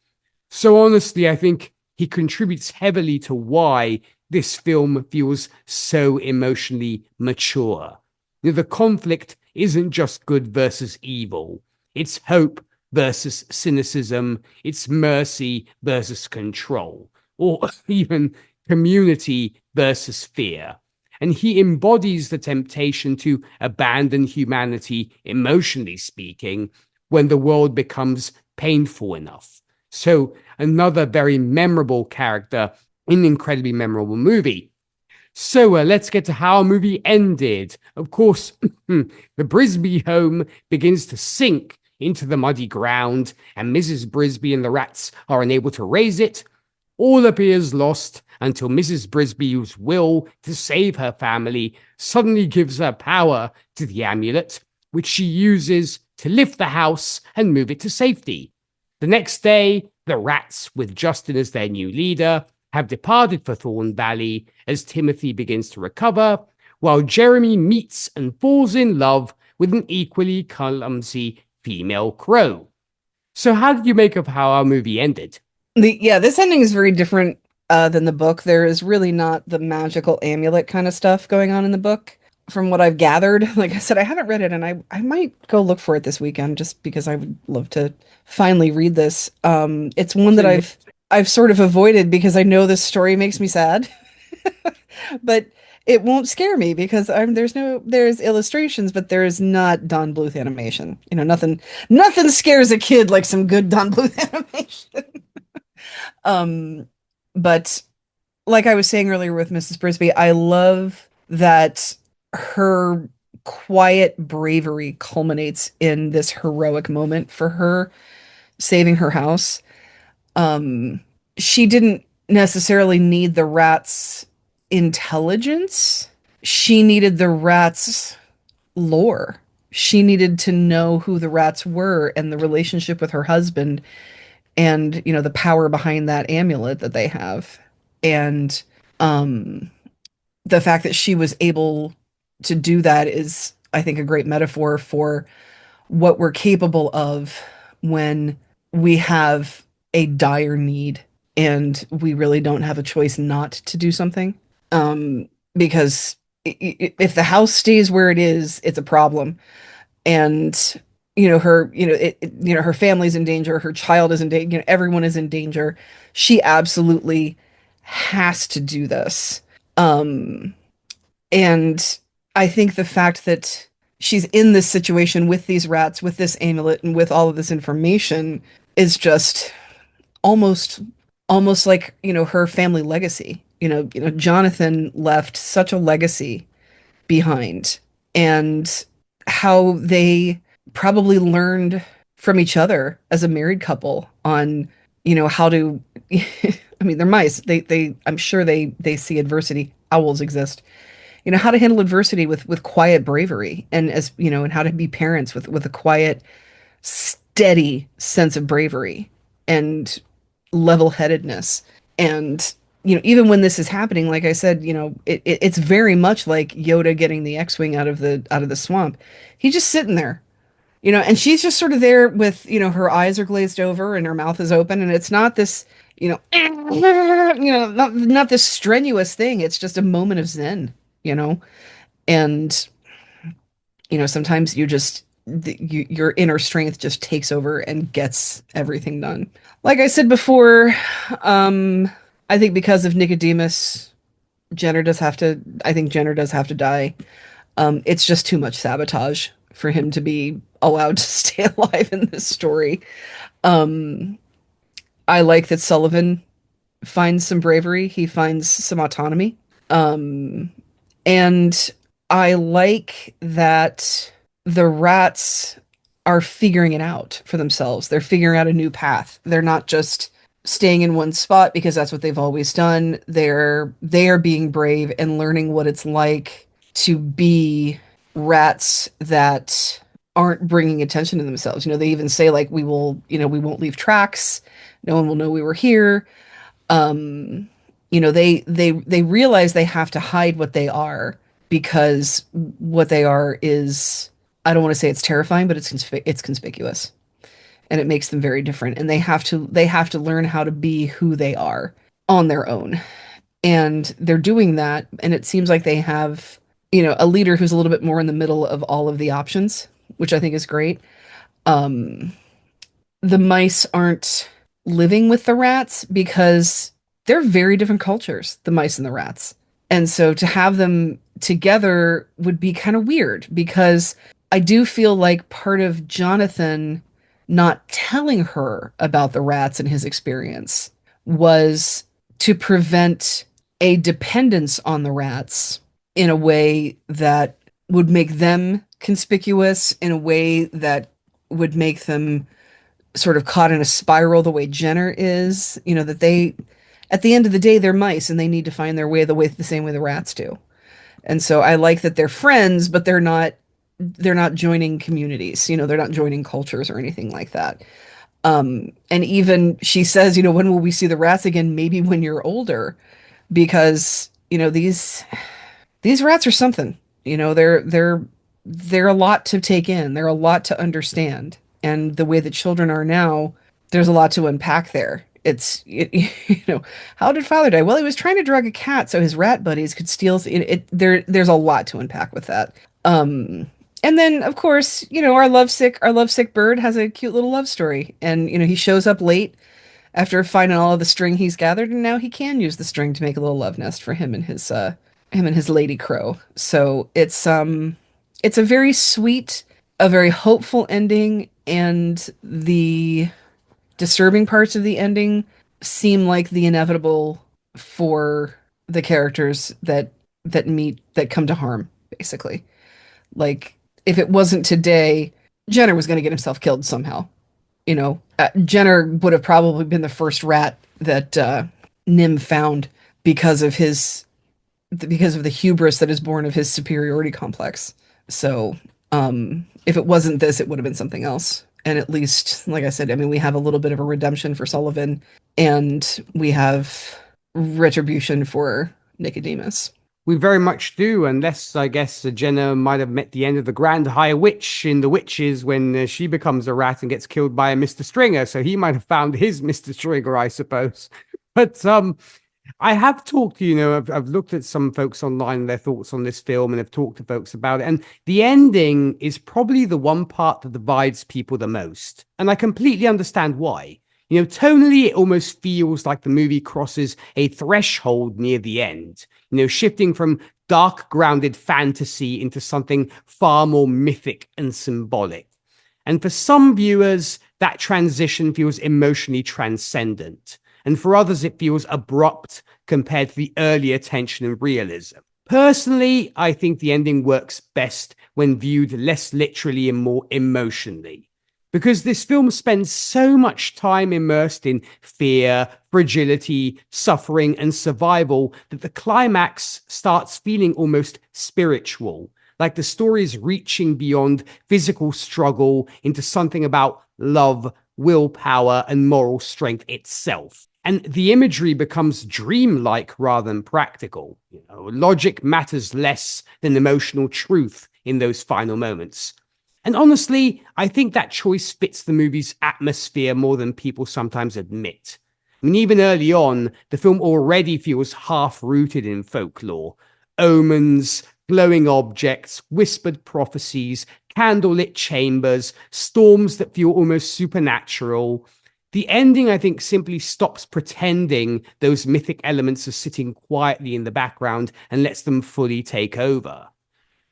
So honestly, I think he contributes heavily to why this film feels so emotionally mature. The conflict isn't just good versus evil. It's hope versus cynicism. It's mercy versus control, or even community versus fear. And he embodies the temptation to abandon humanity, emotionally speaking, when the world becomes painful enough. So another very memorable character in an incredibly memorable movie. So let's get to how our movie ended. Of course, the Brisby home begins to sink into the muddy ground, and Mrs. Brisby and the rats are unable to raise it. All appears lost until Mrs. Brisby's will to save her family suddenly gives her power to the amulet, which she uses to lift the house and move it to safety. The next day, the rats, with Justin as their new leader, have departed for Thorn Valley as Timothy begins to recover, while Jeremy meets and falls in love with an equally clumsy female crow. So how did you make of how our movie ended? This ending is very different than the book. There is really not the magical amulet kind of stuff going on in the book. From what I've gathered, like I said, I haven't read it, and I might go look for it this weekend just because I would love to finally read this. It's one that I've sort of avoided because I know this story makes me sad, but it won't scare me because there's illustrations, but there is not Don Bluth animation. Nothing scares a kid like some good Don Bluth animation. But like I was saying earlier with Mrs. Brisby, I love that her quiet bravery culminates in this heroic moment for her saving her house. She didn't necessarily need the rats' intelligence. She needed the rats' lore. She needed to know who the rats were and the relationship with her husband and, the power behind that amulet that they have. And the fact that she was able to do that is, I think, a great metaphor for what we're capable of when we have a dire need and we really don't have a choice not to do something. Because if the house stays where it is, it's a problem. And her family's in danger, her child is in danger, everyone is in danger. She absolutely has to do this. And I think the fact that she's in this situation with these rats, with this amulet, and with all of this information is just almost like, her family legacy. Jonathan left such a legacy behind, and how they probably learned from each other as a married couple on, how to I mean, they're mice. I'm sure they see adversity. Owls exist. How to handle adversity with quiet bravery, and and how to be parents with a quiet, steady sense of bravery and level-headedness. And even when this is happening, like I said, it's very much like Yoda getting the X-wing out of the swamp. He's just sitting there, and she's just sort of there with, her eyes are glazed over and her mouth is open, and it's not this, not this strenuous thing. It's just a moment of zen, and sometimes your inner strength just takes over and gets everything done. Like I said before, I think because of Nicodemus, I think Jenner does have to die. It's just too much sabotage for him to be allowed to stay alive in this story. I like that Sullivan finds some bravery. He finds some autonomy. And I like that the rats are figuring it out for themselves. They're figuring out a new path. They're not just staying in one spot because that's what they've always done. They are being brave and learning what it's like to be rats that aren't bringing attention to themselves. They even say like we won't leave tracks. No one will know we were here. um they realize they have to hide what they are, because what they are is, I don't want to say it's terrifying, but it's conspicuous, and it makes them very different, and they have to learn how to be who they are on their own. And they're doing that, and it seems like they have a leader who's a little bit more in the middle of all of the options, which I think is great. um the mice aren't living with the rats because they're very different cultures, the mice and the rats. And so to have them together would be kind of weird, because I do feel like part of Jonathan not telling her about the rats and his experience was to prevent a dependence on the rats in a way that would make them conspicuous, in a way that would make them sort of caught in a spiral the way Jenner is, that they, at the end of the day, they're mice and they need to find their way the same way the rats do. And so I like that they're friends, but they're not joining communities, they're not joining cultures or anything like that. And even she says, when will we see the rats again? Maybe when you're older, because, these rats are something. They're a lot to take in. They're a lot to understand. And the way that children are now, there's a lot to unpack there. How did father die? Well, he was trying to drug a cat so his rat buddies could steal there's a lot to unpack with that. And then of course, our lovesick bird has a cute little love story. And he shows up late after finding all of the string he's gathered, and now he can use the string to make a little love nest for him and his lady crow. So it's a very sweet, a very hopeful ending, and the disturbing parts of the ending seem like the inevitable for the characters that come to harm, basically. Like, if it wasn't today, Jenner was going to get himself killed somehow. Jenner would have probably been the first rat that Nihm found, because of the hubris that is born of his superiority complex. So, if it wasn't this, it would have been something else. And at least, like I said, I mean, we have a little bit of a redemption for Sullivan, and we have retribution for Nicodemus. We very much do, unless I guess Jenna might have met the end of the Grand High Witch in The Witches when she becomes a rat and gets killed by a Mr. Stringer. So he might have found his Mr. Stringer, I suppose. But I have talked to, I've looked at some folks online and their thoughts on this film, and have talked to folks about it. And the ending is probably the one part that divides people the most. And I completely understand why. Tonally, it almost feels like the movie crosses a threshold near the end, shifting from dark grounded fantasy into something far more mythic and symbolic. And for some viewers, that transition feels emotionally transcendent. And for others, it feels abrupt compared to the earlier tension and realism. Personally, I think the ending works best when viewed less literally and more emotionally, because this film spends so much time immersed in fear, fragility, suffering, and survival that the climax starts feeling almost spiritual, like the story is reaching beyond physical struggle into something about love, willpower, and moral strength itself. And the imagery becomes dreamlike rather than practical. Logic matters less than emotional truth in those final moments. And honestly, I think that choice fits the movie's atmosphere more than people sometimes admit. I mean, even early on, the film already feels half-rooted in folklore. Omens, glowing objects, whispered prophecies, candlelit chambers, storms that feel almost supernatural. The ending, I think, simply stops pretending those mythic elements are sitting quietly in the background and lets them fully take over.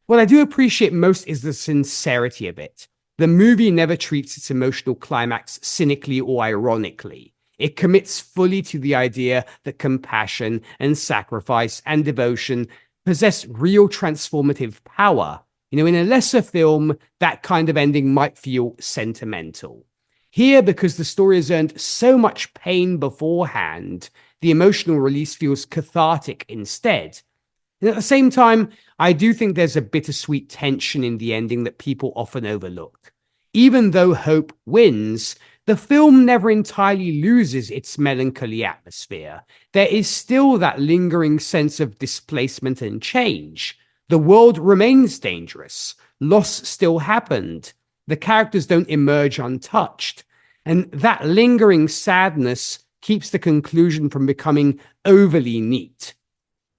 What I do appreciate most is the sincerity of it. The movie never treats its emotional climax cynically or ironically. It commits fully to the idea that compassion and sacrifice and devotion possess real transformative power, In a lesser film, that kind of ending might feel sentimental. Here, because the story has earned so much pain beforehand, the emotional release feels cathartic instead. And at the same time, I do think there's a bittersweet tension in the ending that people often overlook. Even though hope wins, the film never entirely loses its melancholy atmosphere. There is still that lingering sense of displacement and change. The world remains dangerous. Loss still happened. The characters don't emerge untouched. And that lingering sadness keeps the conclusion from becoming overly neat.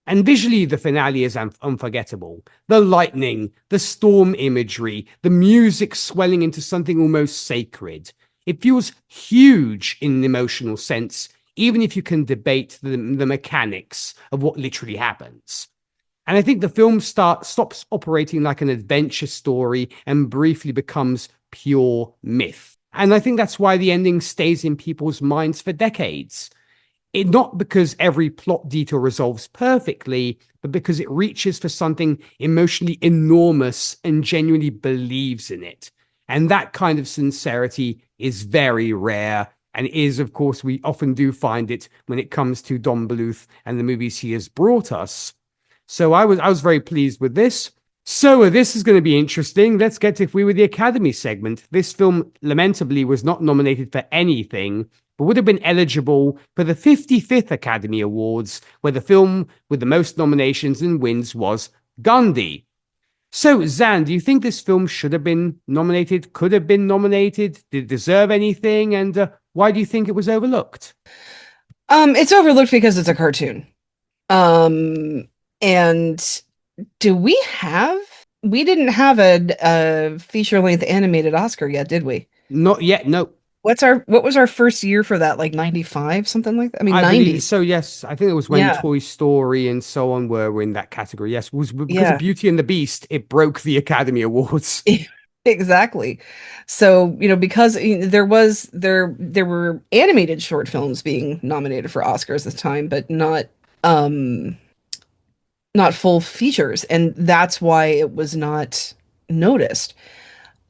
And visually, the finale is unforgettable. The lightning, the storm imagery, the music swelling into something almost sacred. It feels huge in an emotional sense, even if you can debate the mechanics of what literally happens. And I think the film stops operating like an adventure story and briefly becomes pure myth. And I think that's why the ending stays in people's minds for decades. Not because every plot detail resolves perfectly, but because it reaches for something emotionally enormous and genuinely believes in it. And that kind of sincerity is very rare, and is, of course, we often do find it when it comes to Don Bluth and the movies he has brought us. So I was very pleased with this. So this is going to be interesting. Let's get to If We Were the Academy segment. This film, lamentably, was not nominated for anything, but would have been eligible for the 55th Academy Awards, where the film with the most nominations and wins was Gandhi. So, Zan, do you think this film should have been nominated, could have been nominated, did it deserve anything, and why do you think it was overlooked? It's overlooked because it's a cartoon. And do we have? We didn't have a feature-length animated Oscar yet, did we? Not yet, no. What was our first year for that? Like 95, something like that? I mean, I 90s. believe so, yes. I think it was when Yeah. Toy Story and so on were in that category. Yes, it was because Yeah. of Beauty and the Beast, it broke the Academy Awards. Exactly. So, because there were animated short films being nominated for Oscars this time, but not full features, and that's why it was not noticed.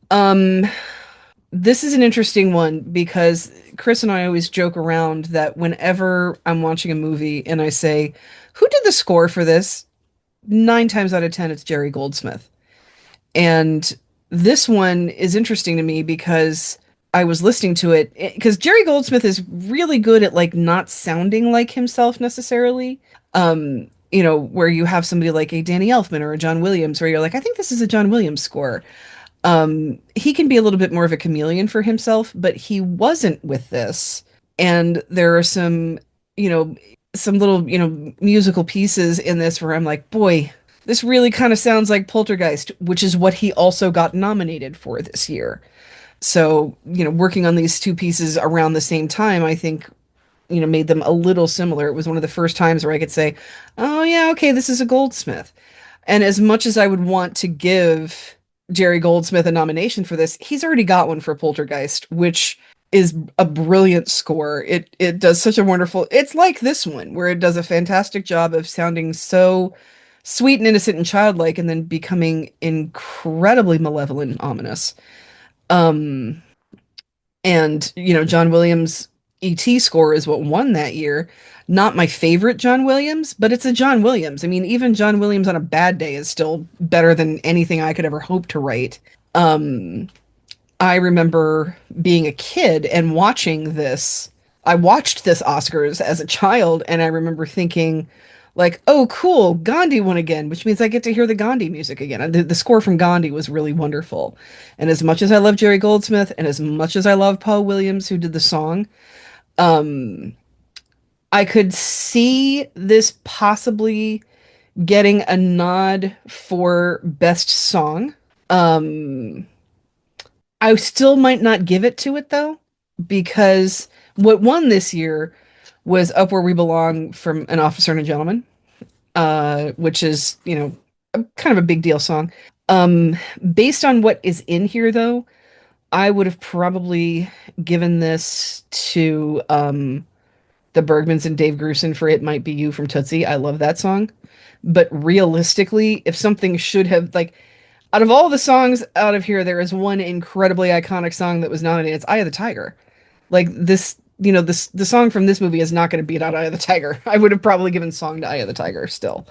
Um this is an interesting one because Chris and I always joke around that whenever I'm watching a movie and I say, "Who did the score for this?" 9 times out of 10 it's Jerry Goldsmith. And this one is interesting to me because I was listening to it because Jerry Goldsmith is really good at like not sounding like himself necessarily. Where you have somebody like a Danny Elfman or a John Williams where you're like, I think this is a John Williams score. He can be a little bit more of a chameleon for himself, but he wasn't with this. And there are some little, musical pieces in this where I'm like, boy, this really kind of sounds like Poltergeist, which is what he also got nominated for this year. So, working on these two pieces around the same time, I think, made them a little similar. It was one of the first times where I could say, oh, yeah, okay, this is a Goldsmith. And as much as I would want to give Jerry Goldsmith a nomination for this, he's already got one for Poltergeist, which is a brilliant score. It does such a wonderful, it's like this one, where it does a fantastic job of sounding so sweet and innocent and childlike and then becoming incredibly malevolent and ominous. And John Williams' E.T. score is what won that year. Not my favorite John Williams, but it's a John Williams. I mean, even John Williams on a bad day is still better than anything I could ever hope to write. I remember being a kid and watching this. I watched this Oscars as a child, and I remember thinking, like, oh, cool, Gandhi won again, which means I get to hear the Gandhi music again. The score from Gandhi was really wonderful. And as much as I love Jerry Goldsmith, and as much as I love Paul Williams, who did the song, I could see this possibly getting a nod for Best Song. I still might not give it to it though, because what won this year was Up Where We Belong from An Officer and a Gentleman, which is, kind of a big deal song. Based on what is in here though, I would have probably given this to the Bergmans and Dave Grusin for It Might Be You from Tootsie. I love that song. But realistically, if something should have, like, Out of all the songs out of here, there is one incredibly iconic song that was nominated. It's Eye of the Tiger. Like this, the song from this movie is not going to beat out Eye of the Tiger. I would have probably given song to Eye of the Tiger still.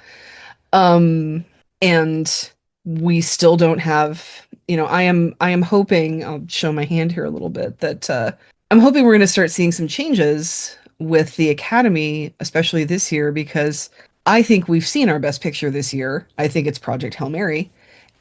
Um, and we still don't have, I am hoping, I'll show my hand here a little bit, that I'm hoping we're going to start seeing some changes with the Academy, especially this year, because I think we've seen our best picture this year. I think it's Project Hail Mary.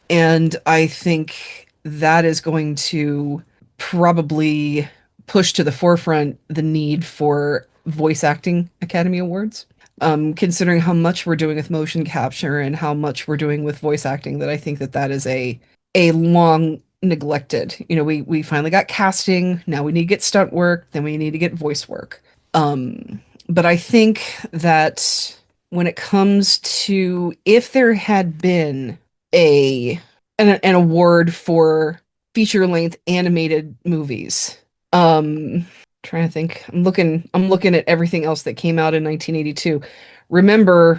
And I think that is going to probably push to the forefront the need for voice acting Academy Awards. Considering how much we're doing with motion capture and how much we're doing with voice acting, that I think that that is a long neglected. We finally got casting. Now we need to get stunt work. Then we need to get voice work. But I think that when it comes to if there had been an award for feature length animated movies. Trying to think. I'm looking at everything else that came out in 1982. Remember,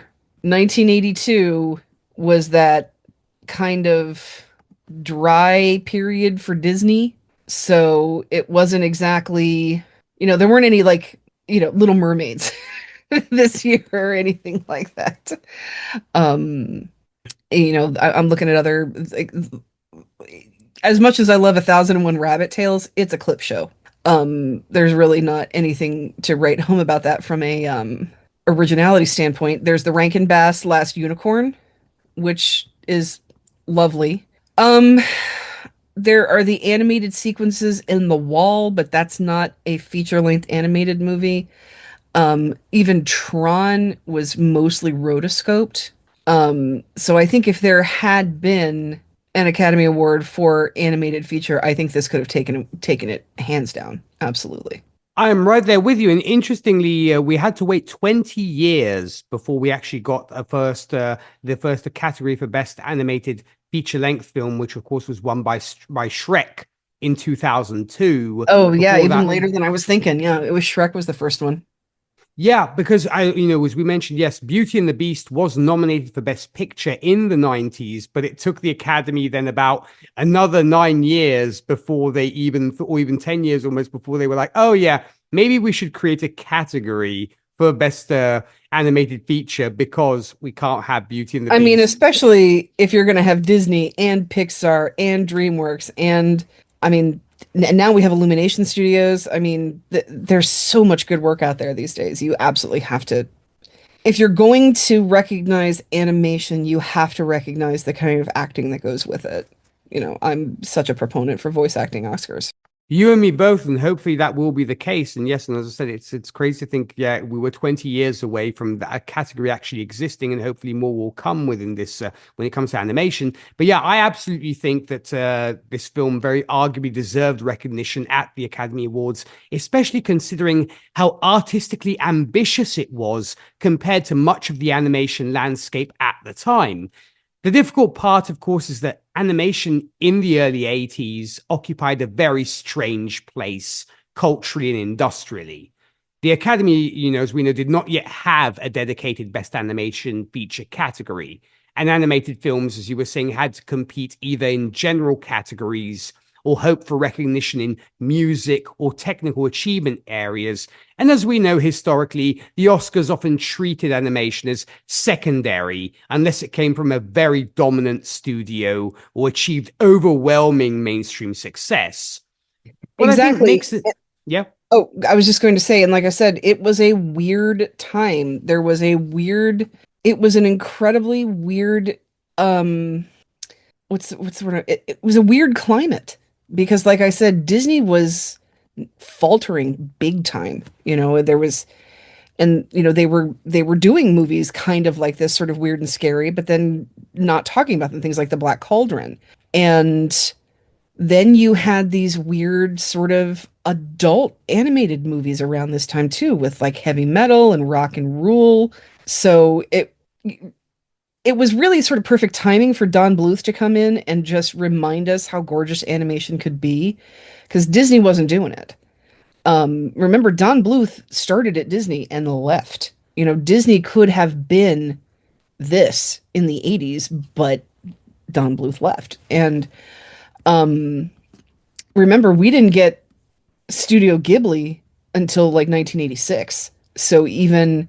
1982 was that kind of dry period for Disney. So it wasn't exactly, there weren't any like, Little Mermaids this year or anything like that. I'm looking at other like, as much as I love 1001 Rabbit Tales, it's a clip show. There's really not anything to write home about that from a originality standpoint. There's the Rankin Bass Last Unicorn, which is lovely. There are the animated sequences in The Wall, but that's not a feature-length animated movie. Even Tron was mostly rotoscoped. So I think if there had been an Academy Award for animated feature, I think this could have taken it hands down. Absolutely. I'm right there with you. And interestingly, we had to wait 20 years before we actually got the first category for best animated feature length film, which of course was won by Shrek in 2002. Oh yeah, even later than I was thinking. Yeah, it was Shrek was the first one. Yeah, because as we mentioned, yes, Beauty and the Beast was nominated for Best Picture in the 90s, but it took the Academy then about another 9 years before they or even 10 years almost before they were like, oh yeah, maybe we should create a category for Best Animated Feature because we can't have Beauty and the Beast. I mean, especially if you're going to have Disney and Pixar and DreamWorks and, now we have Illumination Studios. There's so much good work out there these days. You absolutely have to. If you're going to recognize animation, you have to recognize the kind of acting that goes with it. I'm such a proponent for voice acting Oscars. You and me both, and hopefully that will be the case. And yes, and as I said, it's crazy to think, yeah, we were 20 years away from that category actually existing, and hopefully more will come within this when it comes to animation. But yeah, I absolutely think that this film very arguably deserved recognition at the Academy Awards, especially considering how artistically ambitious it was compared to much of the animation landscape at the time. The difficult part, of course, is that animation in the early 80s occupied a very strange place culturally and industrially. The Academy, as we know, did not yet have a dedicated Best Animation Feature category. And animated films, as you were saying, had to compete either in general categories or hope for recognition in music or technical achievement areas. And as we know historically, the Oscars often treated animation as secondary unless it came from a very dominant studio or achieved overwhelming mainstream success. What exactly. Makes it, yeah. Oh, I was just going to say, and like I said, it was a weird time. It was an incredibly weird, what's the word? It was a weird climate. Because like I said, Disney was faltering big time. They were doing movies kind of like this, sort of weird and scary, but then not talking about them, things like The Black Cauldron. And then you had these weird sort of adult animated movies around this time too, with like Heavy Metal and Rock and Rule. So it was really sort of perfect timing for Don Bluth to come in and just remind us how gorgeous animation could be, because Disney wasn't doing it. Remember, Don Bluth started at Disney and left. Disney could have been this in the 80s, but Don Bluth left. And um, remember, we didn't get Studio Ghibli until like 1986. So even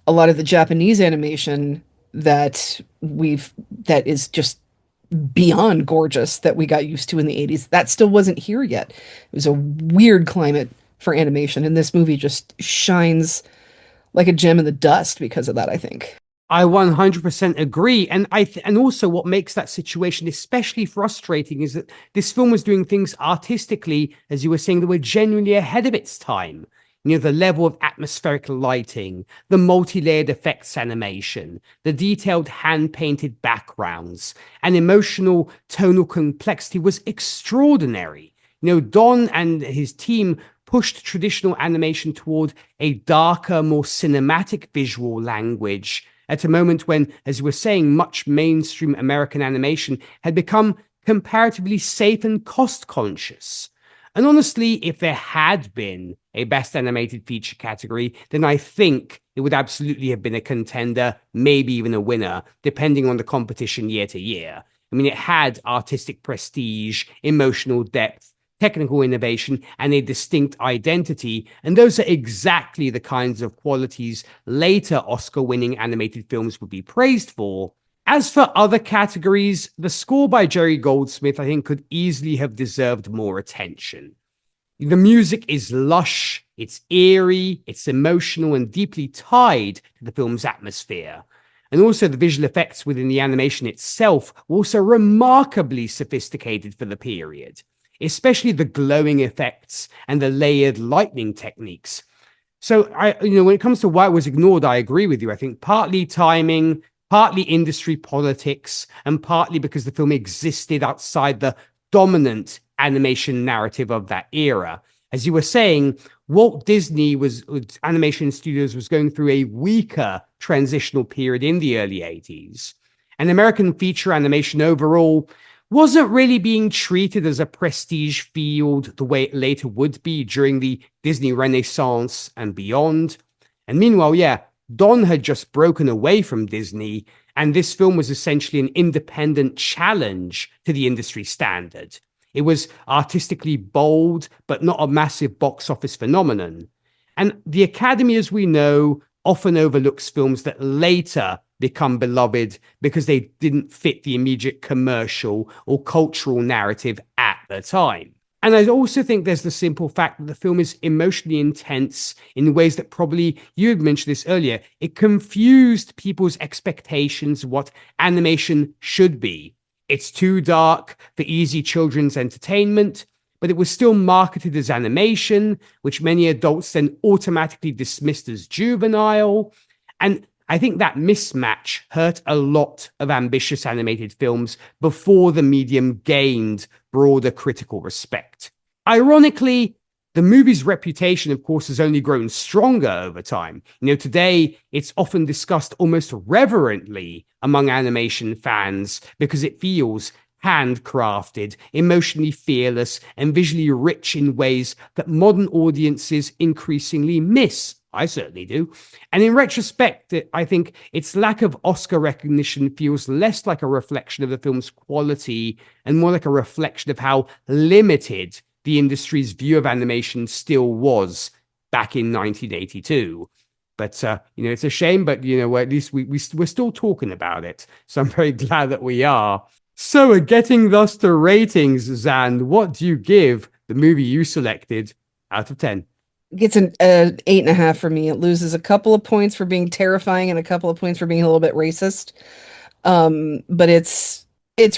a lot of the Japanese animation that that is just beyond gorgeous that we got used to in the 80s, that still wasn't here yet. It was a weird climate for animation, and this movie just shines like a gem in the dust because of that, I think. I 100% agree. And and also what makes that situation especially frustrating is that this film was doing things artistically, as you were saying, that were genuinely ahead of its time. The level of atmospheric lighting, the multi-layered effects animation, the detailed hand-painted backgrounds, and emotional tonal complexity was extraordinary. Don and his team pushed traditional animation toward a darker, more cinematic visual language at a moment when, as you were saying, much mainstream American animation had become comparatively safe and cost conscious. And honestly, if there had been a Best Animated Feature category, then I think it would absolutely have been a contender, maybe even a winner, depending on the competition year to year. I mean, it had artistic prestige, emotional depth, technical innovation, and a distinct identity. And those are exactly the kinds of qualities later Oscar-winning animated films would be praised for. As for other categories, the score by Jerry Goldsmith, I think, could easily have deserved more attention. The music is lush, it's eerie, it's emotional, and deeply tied to the film's atmosphere. And also the visual effects within the animation itself were also remarkably sophisticated for the period, especially the glowing effects and the layered lightning techniques. So when it comes to why it was ignored, I agree with you. I think partly timing, partly industry politics, and partly because the film existed outside the dominant animation narrative of that era. As you were saying, Walt Disney animation studios was going through a weaker transitional period in the early 80s. And American feature animation overall wasn't really being treated as a prestige field the way it later would be during the Disney Renaissance and beyond. And meanwhile, Don had just broken away from Disney, and this film was essentially an independent challenge to the industry standard. It was artistically bold, but not a massive box office phenomenon. And the Academy, as we know, often overlooks films that later become beloved because they didn't fit the immediate commercial or cultural narrative at the time. And I also think there's the simple fact that the film is emotionally intense in ways that probably, you had mentioned this earlier, it confused people's expectations of what animation should be. It's too dark for easy children's entertainment, but it was still marketed as animation, which many adults then automatically dismissed as juvenile. And I think that mismatch hurt a lot of ambitious animated films before the medium gained broader critical respect. Ironically, the movie's reputation, of course, has only grown stronger over time. Today, it's often discussed almost reverently among animation fans because it feels handcrafted, emotionally fearless, and visually rich in ways that modern audiences increasingly miss. I certainly do. And in retrospect, I think its lack of Oscar recognition feels less like a reflection of the film's quality and more like a reflection of how limited the industry's view of animation still was back in 1982. But, it's a shame, but, at least we're still talking about it. So I'm very glad that we are. So getting thus to ratings, Zan, what do you give the movie you selected out of 10? Gets an 8.5 for me. It loses a couple of points for being terrifying and a couple of points for being a little bit racist. But it's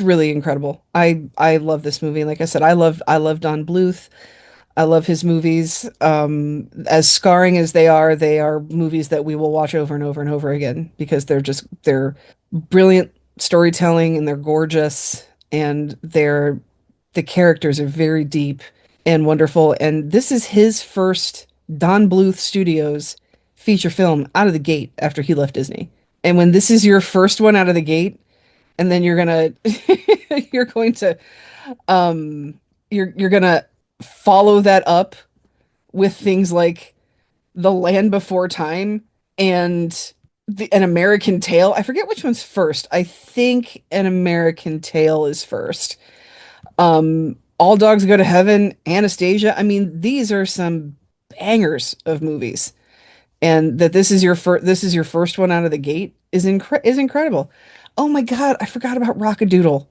really incredible. I love this movie. Like I said, I love Don Bluth. I love his movies. As scarring as they are movies that we will watch over and over and over again because they're brilliant storytelling and they're gorgeous and the characters are very deep and wonderful. And this is his first Don Bluth Studios feature film out of the gate after he left Disney. And when this is your first one out of the gate, and then you're gonna you're going to you're gonna follow that up with things like The Land Before Time and An American Tail. I forget which one's first. I think An American Tail is first. All Dogs Go to Heaven, Anastasia. I mean, these are some bangers of movies. And that this is your first one out of the gate is incredible. Oh my God, I forgot about Rockadoodle.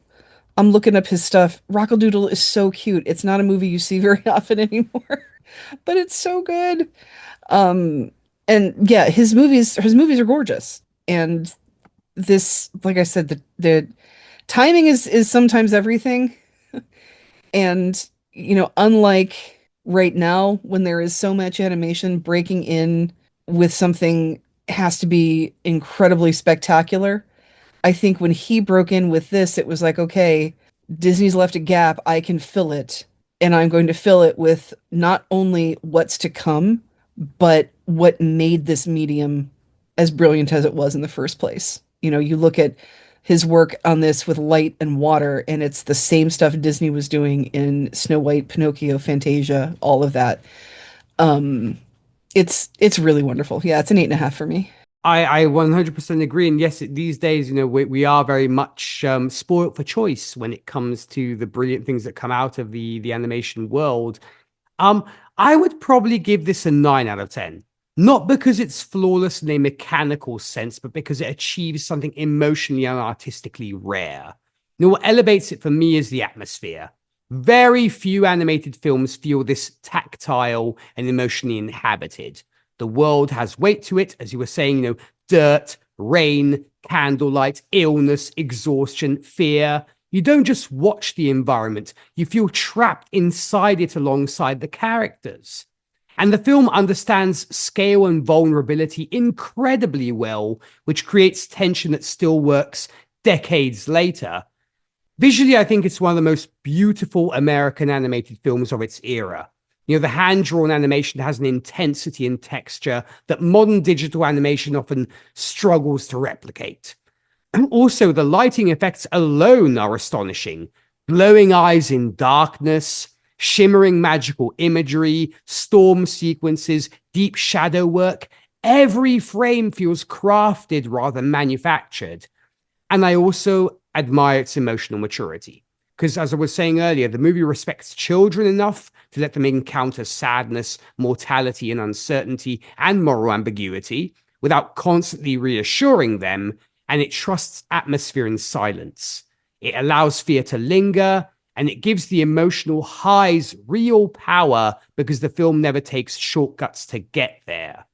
I'm looking up his stuff. Rockadoodle is so cute. It's not a movie you see very often anymore, but it's so good. Um, and yeah, his movies are gorgeous. And this, like I said, the timing is sometimes everything. And unlike right now when there is so much animation, breaking in with something has to be incredibly spectacular. I think when he broke in with this, it was like, okay, Disney's left a gap. I can fill it. And I'm going to fill it with not only what's to come, but what made this medium as brilliant as it was in the first place. You look at his work on this with light and water, and it's the same stuff Disney was doing in Snow White, Pinocchio, Fantasia, all of that. Um, it's really wonderful. Yeah, it's an 8.5 for me. I 100% agree. And yes, these days, we are very much spoiled for choice when it comes to the brilliant things that come out of the animation world. Um, I would probably give this a 9 out of 10. Not because it's flawless in a mechanical sense, but because it achieves something emotionally and artistically rare. What elevates it for me is the atmosphere. Very few animated films feel this tactile and emotionally inhabited. The world has weight to it, as you were saying, dirt, rain, candlelight, illness, exhaustion, fear. You don't just watch the environment, you feel trapped inside it alongside the characters. And the film understands scale and vulnerability incredibly well, which creates tension that still works decades later. Visually, I think it's one of the most beautiful American animated films of its era. The hand-drawn animation has an intensity and texture that modern digital animation often struggles to replicate. And also, the lighting effects alone are astonishing. Glowing eyes in darkness, shimmering magical imagery, storm sequences, deep shadow work. Every frame feels crafted rather than manufactured. And I also admire its emotional maturity. Because as I was saying earlier, the movie respects children enough to let them encounter sadness, mortality, and uncertainty, and moral ambiguity without constantly reassuring them, and it trusts atmosphere and silence. It allows fear to linger, and it gives the emotional highs real power because the film never takes shortcuts to get there.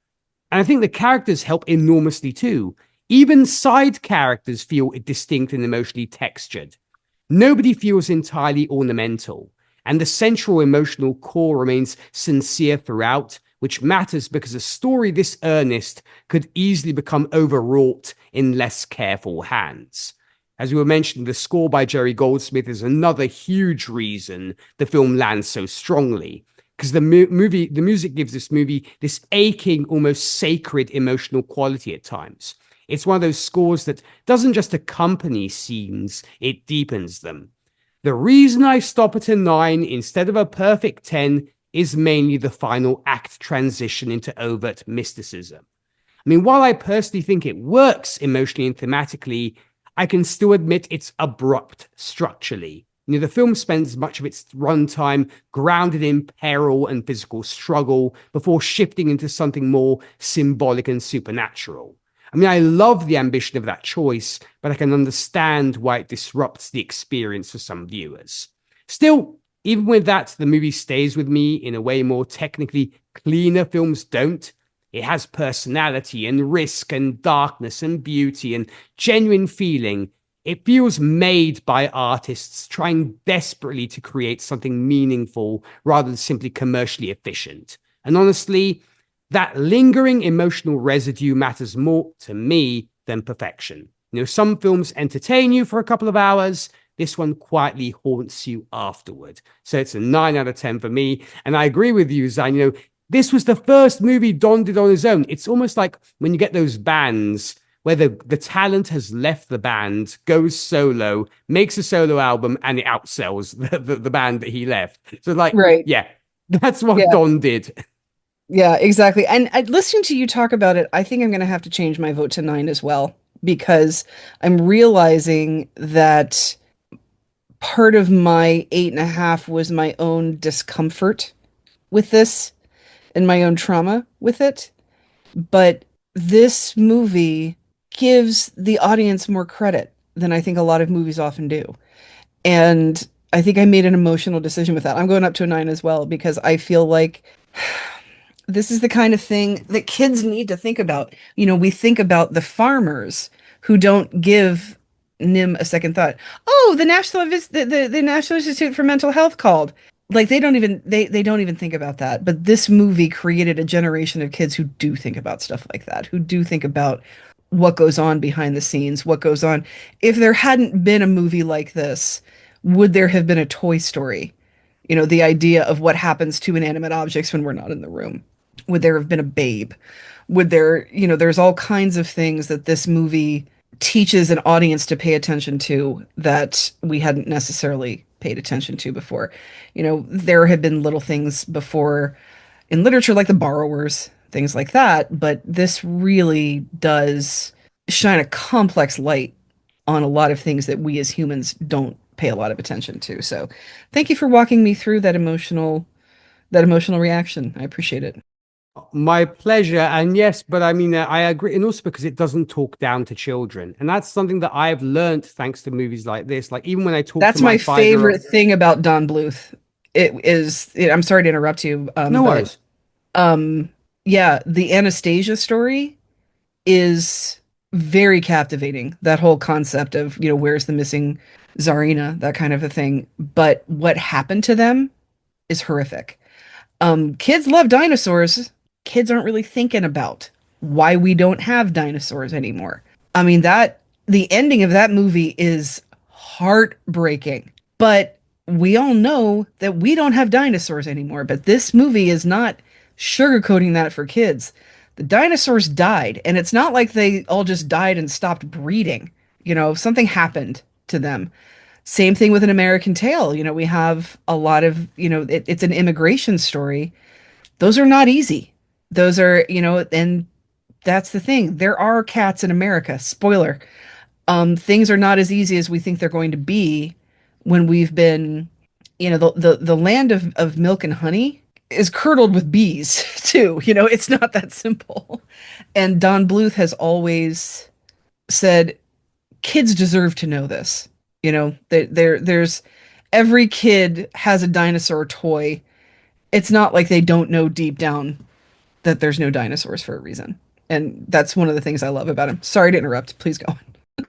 And I think the characters help enormously too. Even side characters feel distinct and emotionally textured. Nobody feels entirely ornamental, and the central emotional core remains sincere throughout, which matters because a story this earnest could easily become overwrought in less careful hands. As we were mentioning, the score by Jerry Goldsmith is another huge reason the film lands so strongly, because the music gives this movie this aching, almost sacred emotional quality at times. It's one of those scores that doesn't just accompany scenes, it deepens them. The reason I stop at a 9 instead of a perfect 10 is mainly the final act transition into overt mysticism. I mean, while I personally think it works emotionally and thematically, I can still admit it's abrupt structurally. The film spends much of its runtime grounded in peril and physical struggle before shifting into something more symbolic and supernatural. I mean, I love the ambition of that choice, but I can understand why it disrupts the experience for some viewers. Still, even with that, the movie stays with me in a way more technically cleaner films don't. It has personality and risk and darkness and beauty and genuine feeling. It feels made by artists trying desperately to create something meaningful rather than simply commercially efficient. And honestly, that lingering emotional residue matters more to me than perfection. Some films entertain you for a couple of hours. This one quietly haunts you afterward. So it's a 9 out of 10 for me. And I agree with you, Zan. This was the first movie Don did on his own. It's almost like when you get those bands where the talent has left the band, goes solo, makes a solo album, and it outsells the band that he left. So Right. yeah, that's what Yeah. Don did. Yeah, exactly. And listening to you talk about it, I think I'm going to have to change my vote to 9 as well because I'm realizing that part of my 8.5 was my own discomfort with this and my own trauma with it. But this movie gives the audience more credit than I think a lot of movies often do. And I think I made an emotional decision with that. I'm going up to a 9 as well because I feel like this is the kind of thing that kids need to think about. We think about the farmers who don't give Nim a second thought. Oh, the National Institute for Mental Health called. Like they don't even think about that. But this movie created a generation of kids who do think about stuff like that, who do think about what goes on behind the scenes, what goes on. If there hadn't been a movie like this, would there have been a Toy Story? The idea of what happens to inanimate objects when we're not in the room. Would there have been a Babe? Would there, there's all kinds of things that this movie teaches an audience to pay attention to that we hadn't necessarily paid attention to before. There have been little things before in literature like The Borrowers, things like that, but this really does shine a complex light on a lot of things that we as humans don't pay a lot of attention to. So, thank you for walking me through that emotional reaction. I appreciate it. My pleasure. And yes, but I mean, I agree. And also because it doesn't talk down to children. And that's something that I've learned thanks to movies like this. Like, even when I talk to That's my my 5-year-old. favorite thing about Don Bluth. I'm sorry to interrupt you, No but worries. um, yeah, the Anastasia story is very captivating. That whole concept of, where's the missing Tsarina, that kind of a thing. But what happened to them is horrific. Kids love dinosaurs. Kids aren't really thinking about why we don't have dinosaurs anymore. I mean, the ending of that movie is heartbreaking. But we all know that we don't have dinosaurs anymore. But this movie is not sugarcoating that for kids. The dinosaurs died, and it's not like they all just died and stopped breeding. Something happened to them. Same thing with An American Tail. We have a lot of, it's an immigration story. Those are not easy. Those are, and that's the thing. There are cats in America. Spoiler. Things are not as easy as we think they're going to be when we've been, the land of milk and honey is curdled with bees too. It's not that simple. And Don Bluth has always said kids deserve to know this. There's every kid has a dinosaur toy. It's not like they don't know deep down that there's no dinosaurs for a reason. And that's one of the things I love about him. Sorry to interrupt. Please go on.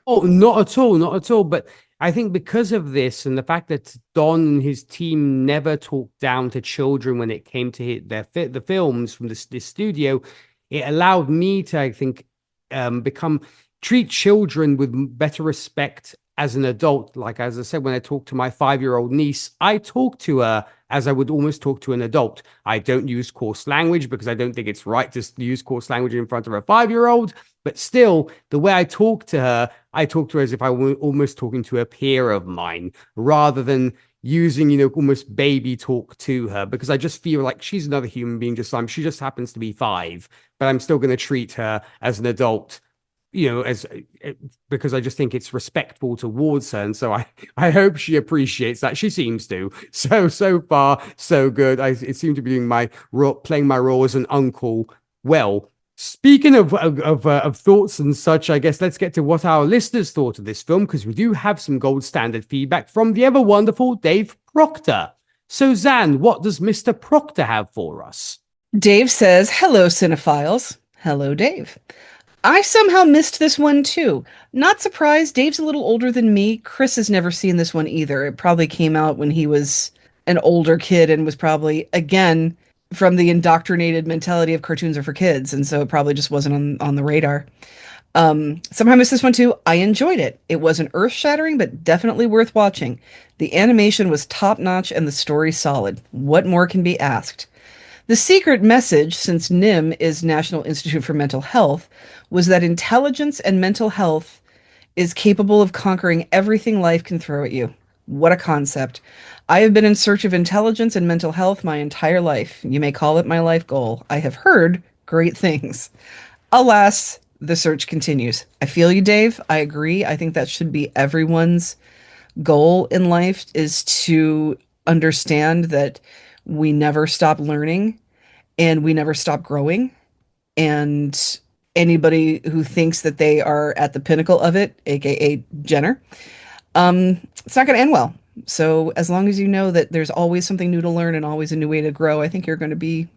Oh, not at all, not at all. But I think because of this and the fact that Don and his team never talked down to children when it came to hit the films from this studio, it allowed me to, I think, become treat children with better respect as an adult. Like, as I said, when I talk to my 5-year-old niece, I talk to her as I would almost talk to an adult. I don't use coarse language because I don't think it's right to use coarse language in front of a 5-year-old. But still, the way I talk to her, I talk to her as if I were almost talking to a peer of mine, rather than using, almost baby talk to her, because I just feel like she's another human being, she just happens to be 5, but I'm still going to treat her as an adult, as because I just think it's respectful towards her. And so I hope she appreciates that. She seems to. So far, so good. It seemed to be doing playing my role as an uncle well. Speaking of thoughts and such, I guess let's get to what our listeners thought of this film, because we do have some gold standard feedback from the ever wonderful Dave Proctor. So, Zan, what does Mr. Proctor have for us? Dave says, hello, cinephiles. Hello, Dave. I somehow missed this one too. Not surprised. Dave's a little older than me. Chris has never seen this one either. It probably came out when he was an older kid and was probably, again, from the indoctrinated mentality of cartoons are for kids. And so it probably just wasn't on the radar. Somehow I missed this one too. I enjoyed it. It wasn't earth-shattering, but definitely worth watching. The animation was top-notch and the story solid. What more can be asked? The secret message, since Nihm is National Institute for Mental Health, was that intelligence and mental health is capable of conquering everything life can throw at you. What a concept. I have been in search of intelligence and mental health my entire life. You may call it my life goal. I have heard great things. Alas, the search continues. I feel you, Dave. I agree. I think that should be everyone's goal in life, is to understand that we never stop learning and we never stop growing. And anybody who thinks that they are at the pinnacle of it, aka Jenner, it's not going to end well. So as long as you know that there's always something new to learn and always a new way to grow, I think you're going to be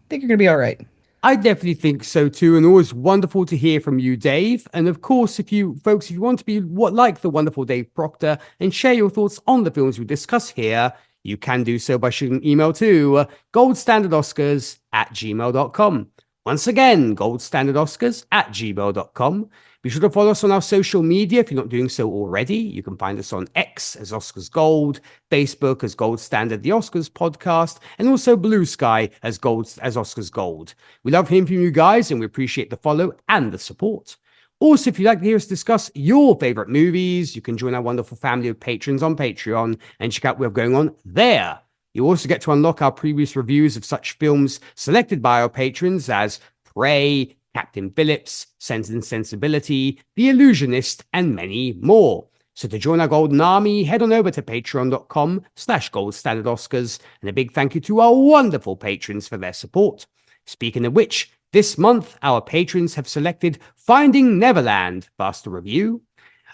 all right. I definitely think so too, and always wonderful to hear from you, Dave. And of course, if you want to be like the wonderful Dave Proctor and share your thoughts on the films we discuss here, you can do so by shooting an email to goldstandardoscars@gmail.com. Once again, goldstandardoscars@gmail.com. Be sure to follow us on our social media if you're not doing so already. You can find us on X as Oscars Gold, Facebook as Gold Standard The Oscars Podcast, and also Blue Sky as Oscars Gold. We love hearing from you guys, and we appreciate the follow and the support. Also, if you'd like to hear us discuss your favorite movies, you can join our wonderful family of patrons on Patreon and check out what we have going on there. You also get to unlock our previous reviews of such films selected by our patrons as Prey, Captain Phillips, Sense and Sensibility, The Illusionist, and many more. So to join our golden army, head on over to patreon.com/goldstandardoscars, and a big thank you to our wonderful patrons for their support. Speaking of which, this month, our patrons have selected Finding Neverland for us to review.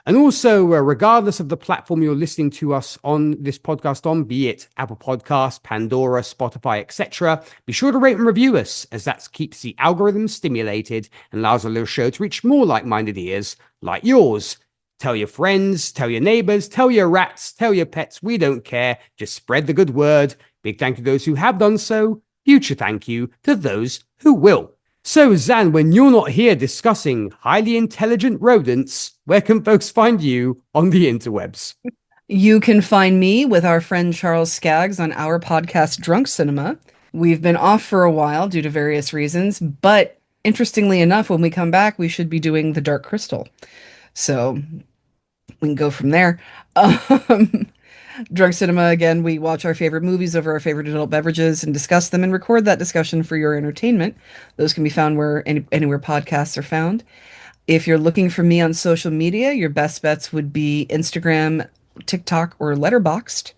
And also, regardless of the platform you're listening to us on this podcast on, be it Apple Podcasts, Pandora, Spotify, etc., be sure to rate and review us, as that keeps the algorithm stimulated and allows our little show to reach more like-minded ears like yours. Tell your friends, tell your neighbors, tell your rats, tell your pets, we don't care. Just spread the good word. Big thank you to those who have done so. Future thank you to those who will. So, Zan, when you're not here discussing highly intelligent rodents, where can folks find you on the interwebs? You can find me with our friend Charles Skaggs on our podcast, Drunk Cinema. We've been off for a while due to various reasons, but interestingly enough, when we come back, we should be doing The Dark Crystal. So we can go from there. Drunk Cinema, again, we watch our favorite movies over our favorite adult beverages and discuss them and record that discussion for your entertainment. Those can be found anywhere podcasts are found. If you're looking for me on social media, your best bets would be Instagram, TikTok, or Letterboxd.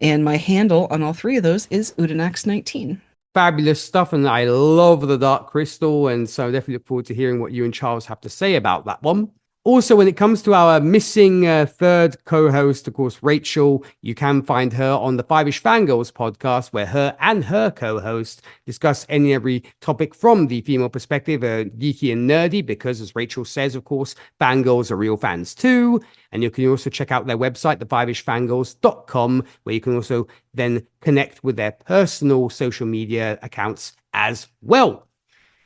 And my handle on all three of those is Udanax19. Fabulous stuff, and I love The Dark Crystal, and so I definitely look forward to hearing what you and Charles have to say about that one. Also, when it comes to our missing third co-host, of course, Rachel, you can find her on the Five-ish Fangirls podcast, where her and her co-host discuss any and every topic from the female perspective, geeky and nerdy, because, as Rachel says, of course, fangirls are real fans too. And you can also check out their website, thefivishfangirls.com, where you can also then connect with their personal social media accounts as well.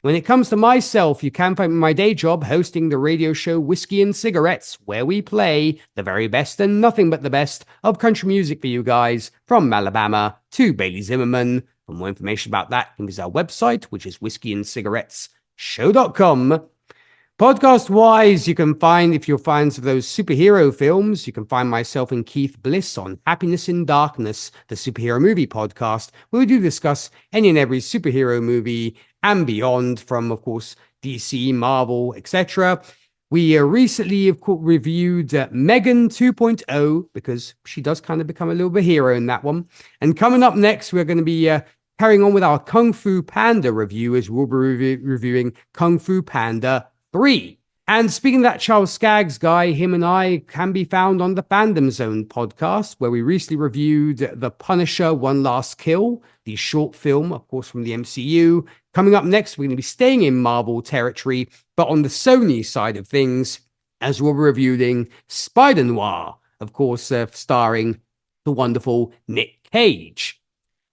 When it comes to myself, you can find my day job hosting the radio show Whiskey and Cigarettes, where we play the very best and nothing but the best of country music for you guys, from Alabama to Bailey Zimmerman. For more information about that, you can visit our website, which is whiskeyandcigarettesshow.com. Podcast-wise, you can find, if you're fans of those superhero films, you can find myself and Keith Bliss on Happiness in Darkness, the superhero movie podcast, where we do discuss any and every superhero movie and beyond, from, of course, DC, Marvel, etc. We recently, of course, reviewed Megan 2.0, because she does kind of become a little bit hero in that one. And coming up next, we're going to be carrying on with our Kung Fu Panda review, as we'll be reviewing Kung Fu Panda 3. And speaking of that Charles Skaggs guy, him and I can be found on the Fandom Zone podcast, where we recently reviewed The Punisher One Last Kill, the short film, of course, from the MCU. Coming up next, we're going to be staying in Marvel territory, but on the Sony side of things, as we're reviewing Spider-Noir, of course, starring the wonderful Nick Cage.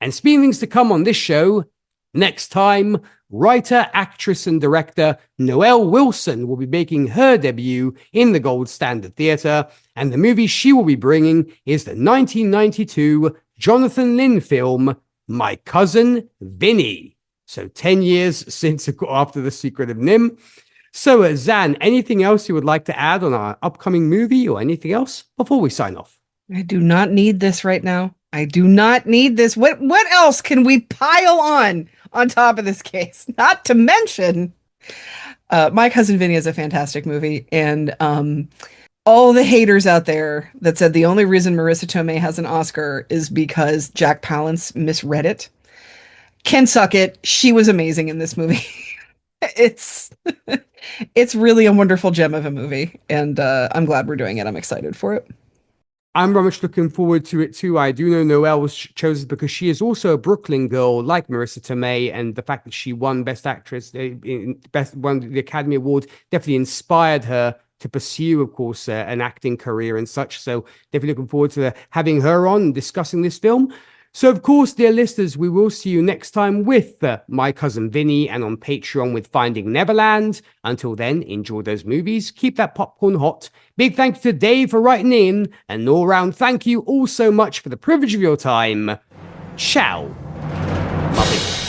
And speaking of things to come on this show, next time, writer, actress, and director Noelle Wilson will be making her debut in the Gold Standard Theatre, and the movie she will be bringing is the 1992 Jonathan Lynn film, My Cousin Vinny. So 10 years since after The Secret of Nihm. So, Zan, anything else you would like to add on our upcoming movie or anything else before we sign off? I do not need this right now. I do not need this. What else can we pile on top of this case? Not to mention, My Cousin Vinny is a fantastic movie, and all the haters out there that said the only reason Marissa Tomei has an Oscar is because Jack Palance misread it can suck it. She was amazing in this movie. It's it's really a wonderful gem of a movie, and I'm glad we're doing it. I'm excited for it. I'm very much looking forward to it too. I do know Noelle was chosen because she is also a Brooklyn girl, like Marissa Tomei, and the fact that she won Best Actress, won the Academy Award, definitely inspired her to pursue, of course, an acting career and such. So definitely looking forward to having her on and discussing this film. So, of course, dear listeners, we will see you next time with My Cousin Vinny and on Patreon with Finding Neverland. Until then, enjoy those movies. Keep that popcorn hot. Big thank you to Dave for writing in. And all round, thank you all so much for the privilege of your time. Ciao. Bye.